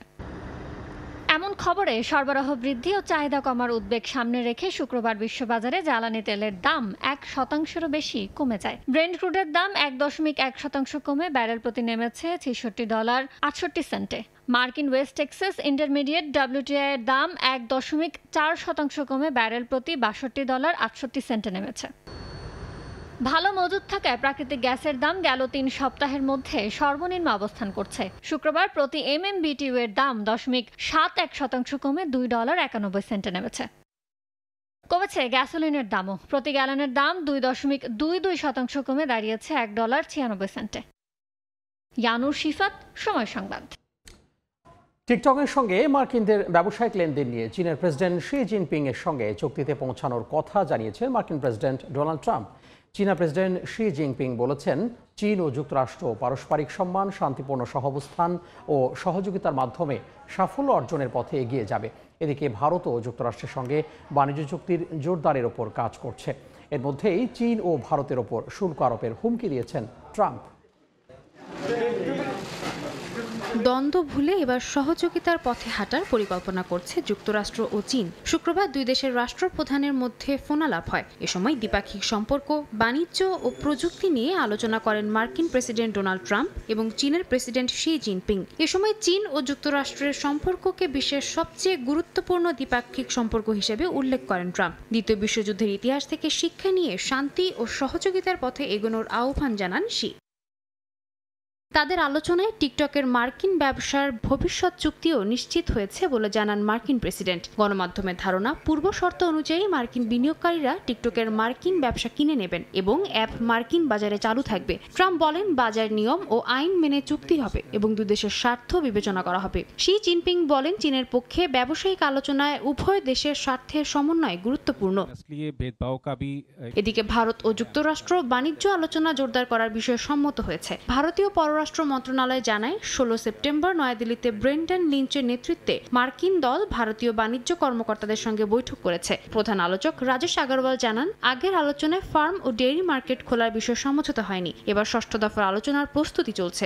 V: এমন খবরে সরবরাহ বৃদ্ধি ও চাহিদা কমার উদ্বেগ সামনে রেখে শুক্রবার বিশ্ববাজারে জ্বালানি তেলের দাম 1%-এরও বেশি কমে যায়। ব্রেন্ট ক্রুডের দাম 1.1% কমে ব্যারেল প্রতি নেমেছে $66.68। মার্কিন ওয়েস্ট টেক্সাস ইন্টারমিডিয়েট WTI এর দাম 1.4% কমে ব্যারেল প্রতি $62.68 নেমেছে। ভালো মজুদ থাকায় প্রাকৃতিক গ্যাসের দাম গেল 3 সপ্তাহের মধ্যে সর্বনিম্ন অবস্থান করছে। শুক্রবার প্রতি MMBTU এর দাম 0.71% কমে $2.91 নেমেছে। কমেছে গ্যাসোলিনের দামও, প্রতি গ্যালনের দাম 2.22% কমে দাঁড়িয়েছে $1.96। ইয়ানুর শিফাত, সময় সংবাদ।
A: টিকটকের সঙ্গে মার্কিনদের ব্যবসায়িক লেনদেন নিয়ে চীনের প্রেসিডেন্ট শি জিনপিং এর সঙ্গে চুক্তিতে পৌঁছানোর কথা জানিয়েছেন মার্কিন প্রেসিডেন্ট ডোনাল্ড ট্রাম্প। চীনা প্রেসিডেন্ট শি জিনপিং বলেছেন, চীন ও যুক্তরাষ্ট্র পারস্পরিক সম্মান, শান্তিপূর্ণ সহাবস্থান ও সহযোগিতার মাধ্যমে সাফল্য অর্জনের পথে এগিয়ে যাবে। এদিকে ভারত ও যুক্তরাষ্ট্রের সঙ্গে বাণিজ্য চুক্তির জোরদারের ওপর কাজ করছে। এর মধ্যেই চীন ও ভারতের ওপর শুল্ক আরোপের হুমকি দিয়েছেন ট্রাম্প।
D: দ্বন্দ্ব ভুলে এবার সহযোগিতার পথে হাঁটার পরিকল্পনা করছে যুক্তরাষ্ট্র ও চীন। শুক্রবার দুই দেশের রাষ্ট্রপ্রধানের মধ্যে ফোনালাপ হয়। এ সময় দ্বিপাক্ষিক সম্পর্ক, বাণিজ্য ও প্রযুক্তি নিয়ে আলোচনা করেন মার্কিন প্রেসিডেন্ট ডোনাল্ড ট্রাম্প এবং চীনের প্রেসিডেন্ট শি জিনপিং। এ সময় চীন ও যুক্তরাষ্ট্রের সম্পর্ককে বিশ্বের সবচেয়ে গুরুত্বপূর্ণ দ্বিপাক্ষিক সম্পর্ক হিসেবে উল্লেখ করেন ট্রাম্প। দ্বিতীয় বিশ্বযুদ্ধের ইতিহাস থেকে শিক্ষা নিয়ে শান্তি ও সহযোগিতার পথে এগোনোর আহ্বান জানান শি। তাদের আলোচনায় টিকটকের মার্কিন ব্যবসার ভবিষ্যৎ চুক্তিও নিশ্চিত হয়েছে বলে জানান মার্কিন প্রেসিডেন্ট। গণমাধ্যমের ধারণা, পূর্ব শর্ত অনুযায়ী মার্কিন বিনিয়োগকারীরা টিকটকের মার্কিন ব্যবসা কিনে নেবেন এবং অ্যাপ মার্কিন বাজারে চালু থাকবে। ট্রাম্প বলেন, বাজার নিয়ম ও আইন মেনে চুক্তি হবে এবং দুই দেশের স্বার্থ বিবেচনা করা হবে। শি জিনপিং বলেন, চীনের পক্ষে ব্যবসায়িক আলোচনায় উভয় দেশের স্বার্থের সমন্বয় গুরুত্বপূর্ণ। এদিকে ভারত ও যুক্তরাষ্ট্র বাণিজ্য আলোচনা জোরদার করার বিষয়ে সম্মত হয়েছে। ভারতীয় পররাষ্ট্র মন্ত্রণালয় জানায়, 16 সেপ্টেম্বর নয়াদিল্লিতে ব্রেন্ডন লিঞ্চের নেতৃত্বে মার্কিন দল ভারতীয় বাণিজ্য কর্মকর্তাদের সঙ্গে বৈঠক করেছে। প্রধান আলোচক রাজেশ আগরওয়াল জানান, আগের আলোচনায় ফার্ম ও ডেইরি মার্কেট খোলার বিষয়ে সমঝোতা হয়নি। এবার 6ষ্ঠ দফার আলোচনার প্রস্তুতি চলছে।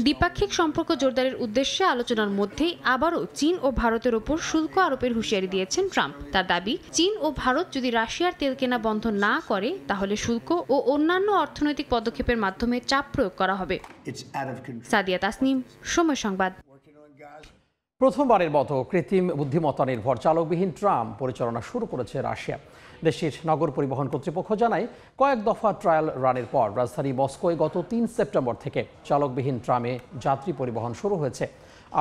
D: দ্বিপাক্ষিক সম্পর্ক জোরদারের উদ্দেশ্যে আলোচনার মধ্যেই আবারও চীন ও ভারতের ওপর শুল্ক আরোপের হুঁশিয়ারি দিয়েছেন ট্রাম্প। তার দাবি, চীন ও ভারত যদি রাশিয়ার তেল কেনা বন্ধ না করে তাহলে শুল্ক ও অন্যান্য অর্থনৈতিক পদক্ষেপের মাধ্যমে চাপ প্রয়োগ করা হবে। সাদিয়া তাসনিম, সময় সংবাদ।
A: প্রথমবারের মতো কৃত্রিম বুদ্ধিমত্তা নির্ভর চালকবিহীন ট্রাম পরিচালনা শুরু করেছে রাশিয়া। দেশটির নগর পরিবহন কর্তৃপক্ষ জানায়, কয়েক দফা ট্রায়াল রানের পর রাজধানী মস্কোয় গত 3 সেপ্টেম্বর থেকে চালকবিহীন ট্রামে যাত্রী পরিবহন শুরু হয়েছে।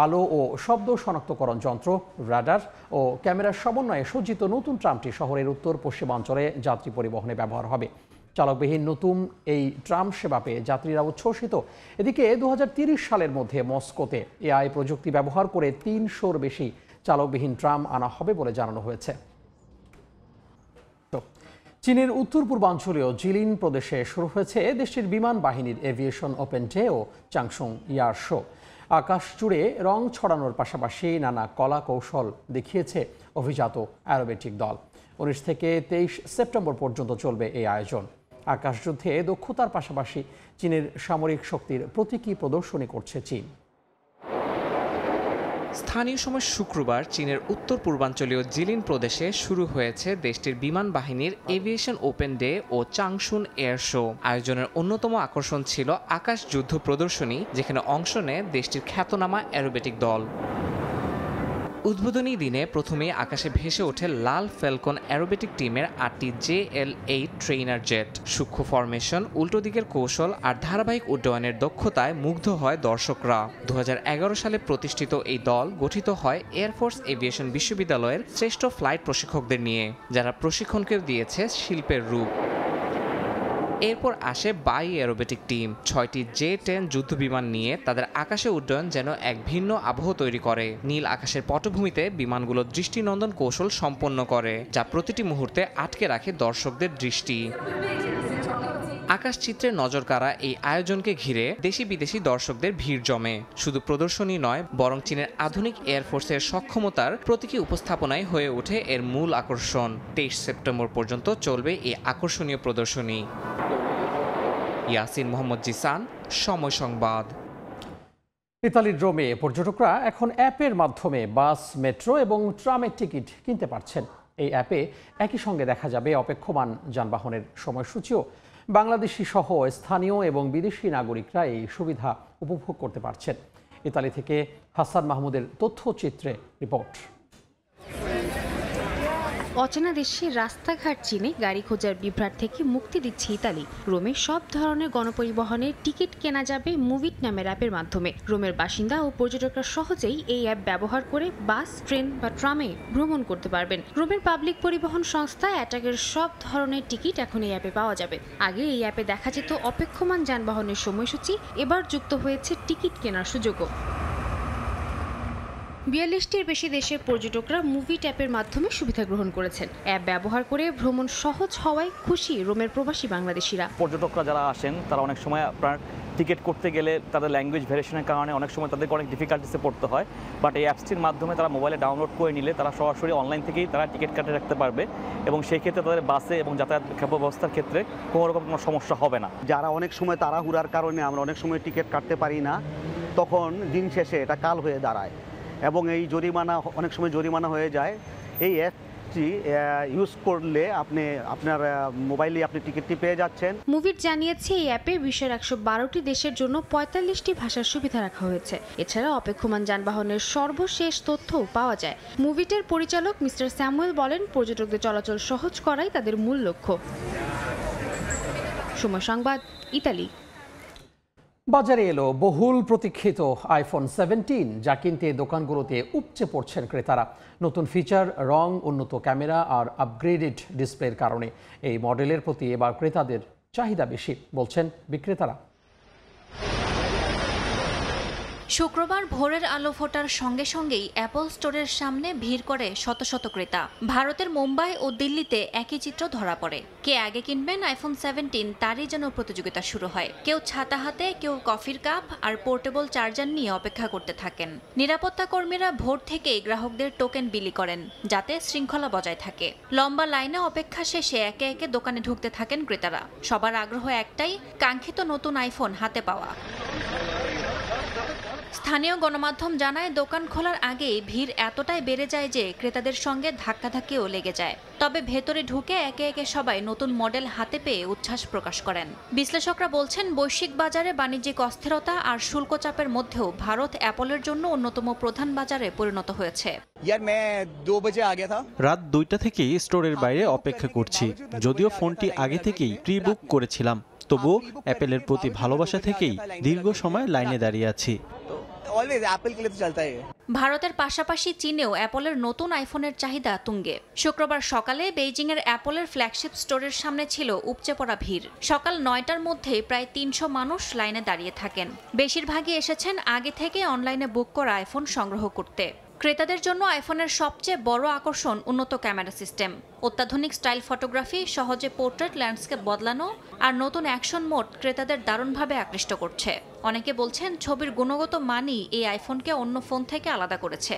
A: আলো ও শব্দ শনাক্তকরণ যন্ত্র, রাডার ও ক্যামেরার সমন্বয়ে সজ্জিত নতুন ট্রামটি শহরের উত্তর পশ্চিমাঞ্চলে যাত্রী পরিবহনে ব্যবহার হবে। চালকবিহীন নতুন এই ট্রাম সেবা পেয়ে যাত্রীরা উচ্ছ্বসিত। এদিকে 2030 সালের মধ্যে মস্কোতে এআই প্রযুক্তি ব্যবহার করে 300-র বেশি চালকবিহীন ট্রাম আনা হবে বলে জানানো হয়েছে। চীনের উত্তর পূর্বাঞ্চলীয় জিলিন প্রদেশে শুরু হয়েছে দেশটির বিমান বাহিনীর এভিয়েশন ওপেন ডে ও চাংসুং ইয়ার শো। আকাশ জুড়ে রং ছড়ানোর পাশাপাশি নানা কলা কৌশল দেখিয়েছে অভিজাত অ্যারোবেটিক দল। 19 থেকে 23 সেপ্টেম্বর পর্যন্ত চলবে এই আয়োজন। আকাশযুদ্ধে দক্ষতার পাশাপাশি চীনের সামরিক শক্তির প্রতীকী প্রদর্শনী করছে চীন।
E: স্থানীয় সময় শুক্রবার চীনের উত্তর পূর্বাঞ্চলীয় জিলিন প্রদেশে শুরু হয়েছে দেশটির বিমান বাহিনীর এভিয়েশন ওপেন ডে ও চাংসুন এয়ার শো। আয়োজনের অন্যতম আকর্ষণ ছিল আকাশ যুদ্ধ প্রদর্শনী, যেখানে অংশ নেয় দেশটির খ্যাতনামা অ্যারোবেটিক দল। উদ্বোধনী দিনে প্রথমেই আকাশে ভেসে ওঠে লাল ফ্যালকন অ্যারোবেটিক টিমের 8টি JL-8 ট্রেইনার জেট। সূক্ষ্ম ফরমেশন, উল্টো দিকের কৌশল আর ধারাবাহিক উড্ডয়নের দক্ষতায় মুগ্ধ হয় দর্শকরা। 2011 সালে প্রতিষ্ঠিত এই দল গঠিত হয় এয়ারফোর্স এভিয়েশন বিশ্ববিদ্যালয়ের শ্রেষ্ঠ ফ্লাইট প্রশিক্ষকদের নিয়ে, যারা প্রশিক্ষণকেও দিয়েছে শিল্পের রূপ। এরপর আসে বাই অ্যারোবেটিক টিম। 6টি J-10 যুদ্ধবিমান নিয়ে তাদের আকাশে উড্ডয়ন যেন এক ভিন্ন আবহ তৈরি করে। নীল আকাশের পটভূমিতে বিমানগুলো দৃষ্টিনন্দন কৌশল সম্পন্ন করে, যা প্রতিটি মুহূর্তে আটকে রাখে দর্শকদের দৃষ্টি। আকাশচিত্রে নজর কাড়া এই আয়োজনকে ঘিরে দেশি বিদেশি দর্শকদের ভিড় জমে। শুধু প্রদর্শনী নয়, বরং চীনের আধুনিক এয়ারফোর্সের সক্ষমতার প্রতীকী উপস্থাপনায় হয়ে ওঠে এর মূল আকর্ষণ। 23 সেপ্টেম্বর পর্যন্ত চলবে এই আকর্ষণীয় প্রদর্শনী। ইয়াসিন মোহাম্মদ জিসান, সময় সংবাদ।
A: ইতালির রোমে পর্যটকরা এখন অ্যাপের মাধ্যমে বাস, মেট্রো এবং ট্রামের টিকিট কিনতে পারছেন। এই অ্যাপে একই সঙ্গে দেখা যাবে অপেক্ষমান যানবাহনের সময়সূচিও। বাংলাদেশি সহ স্থানীয় এবং বিদেশি নাগরিকরা এই সুবিধা উপভোগ করতে পারছেন। ইতালি থেকে হাসান মাহমুদের তথ্যচিত্রে রিপোর্ট।
D: অচেনা দেশের রাস্তাঘাট চিনে গাড়ি খোঁজার বিভ্রাট থেকে মুক্তি দিচ্ছে ইতালি। রোমে সব ধরনের গণপরিবহনের টিকিট কেনা যাবে মুভিট নামের অ্যাপের মাধ্যমে। রোমের বাসিন্দা ও পর্যটকরা সহজেই এই অ্যাপ ব্যবহার করে বাস, ট্রেন বা ট্রামে ভ্রমণ করতে পারবেন। রোমের পাবলিক পরিবহন সংস্থা অ্যাটাকের সব ধরনের টিকিট এখন এই অ্যাপে পাওয়া যাবে। আগে এই অ্যাপে দেখা যেত অপেক্ষমান যানবাহনের সময়সূচি, এবার যুক্ত হয়েছে টিকিট কেনার সুযোগও। 42টির বেশি দেশের পর্যটকরা মুভি ট্যাপের মাধ্যমে সুবিধা গ্রহণ করেছেন। অ্যাপ ব্যবহার করে ভ্রমণ সহজ হওয়ায় খুশি রোমের প্রবাসী বাংলাদেশিরা।
C: পর্যটকরা যারা আসেন তারা অনেক সময় আপনার টিকিট করতে গেলে তাদের ল্যাঙ্গুয়েজ ভেরিয়েশনের কারণে অনেক সময় তাদেরকে অনেক ডিফিকাল্টিসে পড়তে হয়, বাট এই অ্যাপসটির মাধ্যমে তারা মোবাইলে ডাউনলোড করে নিলে তারা সরাসরি অনলাইন থেকেই তারা টিকিট কাটে রাখতে পারবে এবং সেই ক্ষেত্রে তাদের বাসে এবং যাতায়াত ব্যবস্থার ক্ষেত্রে কোনো রকম কোনো সমস্যা হবে না।
F: যারা অনেক সময় তাড়াহুড়ার কারণে আমরা অনেক সময় টিকিট কাটতে পারি না, তখন দিন শেষে এটা কাল হয়ে দাঁড়ায় এবং এই জরিমানা অনেক সময় জরিমানা হয়ে যায়। এই অ্যাপটি ইউজ করলে আপনি আপনার মোবাইলে আপনি টিকিটটি পেয়ে যাচ্ছেন।
D: মুভিট জানিয়েছে এই অ্যাপে বিশ্বের 112টি দেশের জন্য 45টি ভাষার সুবিধা রাখা হয়েছে। এছাড়া অপেক্ষমান যানবাহনের সর্বশেষ তথ্যও পাওয়া যায়। মুভিটের পরিচালক মিস্টার স্যামুয়েল বলেন, পর্যটকদের চলাচল সহজ করাই তাদের মূল লক্ষ্য। সময় সংবাদ, ইতালি।
A: বাজারে এলো বহুল প্রতীক্ষিত আইফোন 17, যা কিনতে দোকানগুলোতে উপচে পড়ছেন ক্রেতারা। নতুন ফিচার, রং, উন্নত ক্যামেরা আর আপগ্রেডেড ডিসপ্লের কারণে এই মডেলের প্রতি এবার ক্রেতাদের চাহিদা বেশি, বলছেন বিক্রেতারা।
W: শুক্রবার ভোরের আলো ফোটার সঙ্গে সঙ্গেই অ্যাপল স্টোরের সামনে ভিড় করে শত শত ক্রেতা। ভারতের মুম্বাই ও দিল্লিতে একই চিত্র ধরা পড়ে। কে আগে কিনবেন আইফোন 17 তারই যেন প্রতিযোগিতা শুরু হয়। কেউ ছাতা হাতে, কেউ কফির কাপ আর পোর্টেবল চার্জার নিয়ে অপেক্ষা করতে থাকেন। নিরাপত্তা কর্মীরা ভোর থেকেই গ্রাহকদের টোকেন বিলি করেন, যাতে শৃঙ্খলা বজায় থাকে। লম্বা লাইনে অপেক্ষা শেষে একে একে দোকানে ঢুকতে থাকেন ক্রেতারা। সবার আগ্রহ একটাই, কাঙ্ক্ষিত নতুন আইফোন হাতে পাওয়া। স্থানীয় গণমাধ্যম জানায়, দোকান খোলার আগেই ভিড় এতটাই বেড়ে যায় যে ক্রেতাদের সঙ্গে ধাক্কাধাক্কিও লেগে যায়। তবে ভেতরে ঢুকে একে একে সবাই নতুন মডেল হাতে পেয়ে উচ্ছ্বাস প্রকাশ করেন। বিশ্লেষকরা বলছেন, বৈশ্বিক বাজারে বাণিজ্যিক অস্থিরতা আর শুল্ক চাপের মধ্যেও ভারত অ্যাপলের জন্য অন্যতম প্রধান বাজারে পরিণত হয়েছে।
X: রাত 2টা থেকেই স্টোরের বাইরে অপেক্ষা করছি। যদিও ফোনটি আগে থেকেই প্রি বুক করেছিলাম, তবুও অ্যাপেলের প্রতি ভালোবাসা থেকেই দীর্ঘ সময় লাইনে দাঁড়িয়ে আছি।
W: ভারতের পাশাপাশি চীনেও অ্যাপলের নতুন আইফোনের চাহিদা তুঙ্গে। শুক্রবার সকালে বেইজিংয়ের অ্যাপলের ফ্ল্যাগশিপ স্টোরের সামনে ছিল উপচে পড়া ভিড়। সকাল 9টার মধ্যে প্রায় 300 মানুষ লাইনে দাঁড়িয়ে থাকেন। বেশিরভাগই এসেছেন আগে থেকে অনলাইনে বুক করা আইফোন সংগ্রহ করতে। ক্রেতাদের জন্য আইফোনের সবচেয়ে বড় আকর্ষণ উন্নত ক্যামেরা সিস্টেম। অত্যাধুনিক স্টাইল ফটোগ্রাফি, সহজে পোর্ট্রেট ল্যান্ডস্কেপ বদলানো আর নতুন অ্যাকশন মোড ক্রেতাদের দারুণভাবে আকৃষ্ট করছে। অনেকে বলছেন, ছবির গুণগত মানই এই আইফোনকে অন্য ফোন থেকে আলাদা করেছে।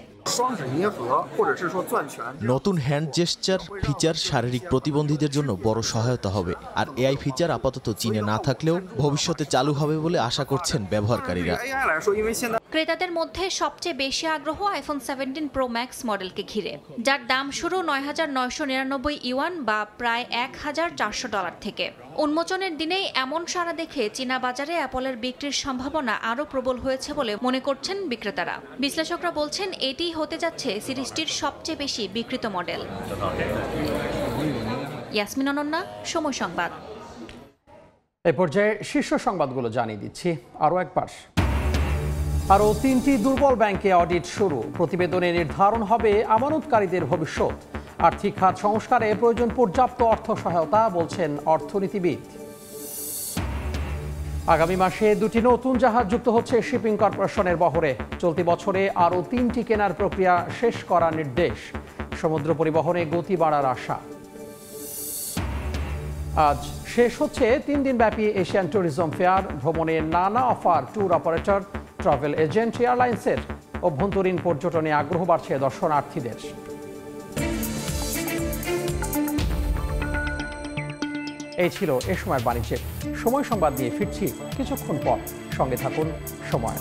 Y: নতুন হ্যান্ড জেস্টার ফিচার শারীরিক প্রতিবন্ধীদের জন্য বড় সহায়তা হবে, আর এআই ফিচার আপাতত চীনে না থাকলেও ভবিষ্যতে চালু হবে বলে আশা করছেন ব্যবহারকারীরা।
W: ক্রেতাদের মধ্যে সবচেয়ে বেশি আগ্রহ আইফোন 17 প্রো ম্যাক্স মডেলকে ঘিরে, যার দাম শুরু 9,999 ইউয়ান বা প্রায় $1,400 থেকে। উন্মোচনের দিনেই এমন সাড়া দেখে চীনা বাজারে অ্যাপলের বিক্রির সম্ভাবনা আরও প্রবল হয়েছে বলে মনে করছেন বিক্রেতারা। বিশ্লেষকরা বলছেন, এটিই হতে যাচ্ছে সিরিজটির সবচেয়ে বেশি বিক্রিত মডেল। ইয়াসমিন অনন্যা, সময় সংবাদ।
A: এই পর্যায়ে শীর্ষ সংবাদগুলো জানিয়ে দিচ্ছি আরও একবার। আরও 3টি দুর্বল ব্যাংকে অডিট শুরু। প্রতিবেদনে নির্ধারণ হবে আমানতকারীদের ভবিষ্যৎ। আর্থিক খাত সংস্কারে প্রয়োজন পর্যাপ্ত অর্থ সহায়তা, বলছেন অর্থনীতিবিদ। আগামী মাসে 2টি নতুন জাহাজ যুক্ত হচ্ছে শিপিং কর্পোরেশনের বহরে। চলতি বছরে আরও 3টি কেনার প্রক্রিয়া শেষ করার নির্দেশ। সমুদ্র পরিবহনে গতি বাড়ার আশা। আজ শেষ হচ্ছে 3 দিনব্যাপী এশিয়ান ট্যুরিজম ফেয়ার। ভ্রমণের নানা offer tour operator, travel agent, এয়ারলাইন্সের। অভ্যন্তরীণ পর্যটনে আগ্রহ বাড়ছে দর্শনার্থীদের। এই ছিল এ সময়ের বাণিজ্যে। সময় সংবাদ নিয়ে ফিরছি কিছুক্ষণ পর। সঙ্গে থাকুন সময়।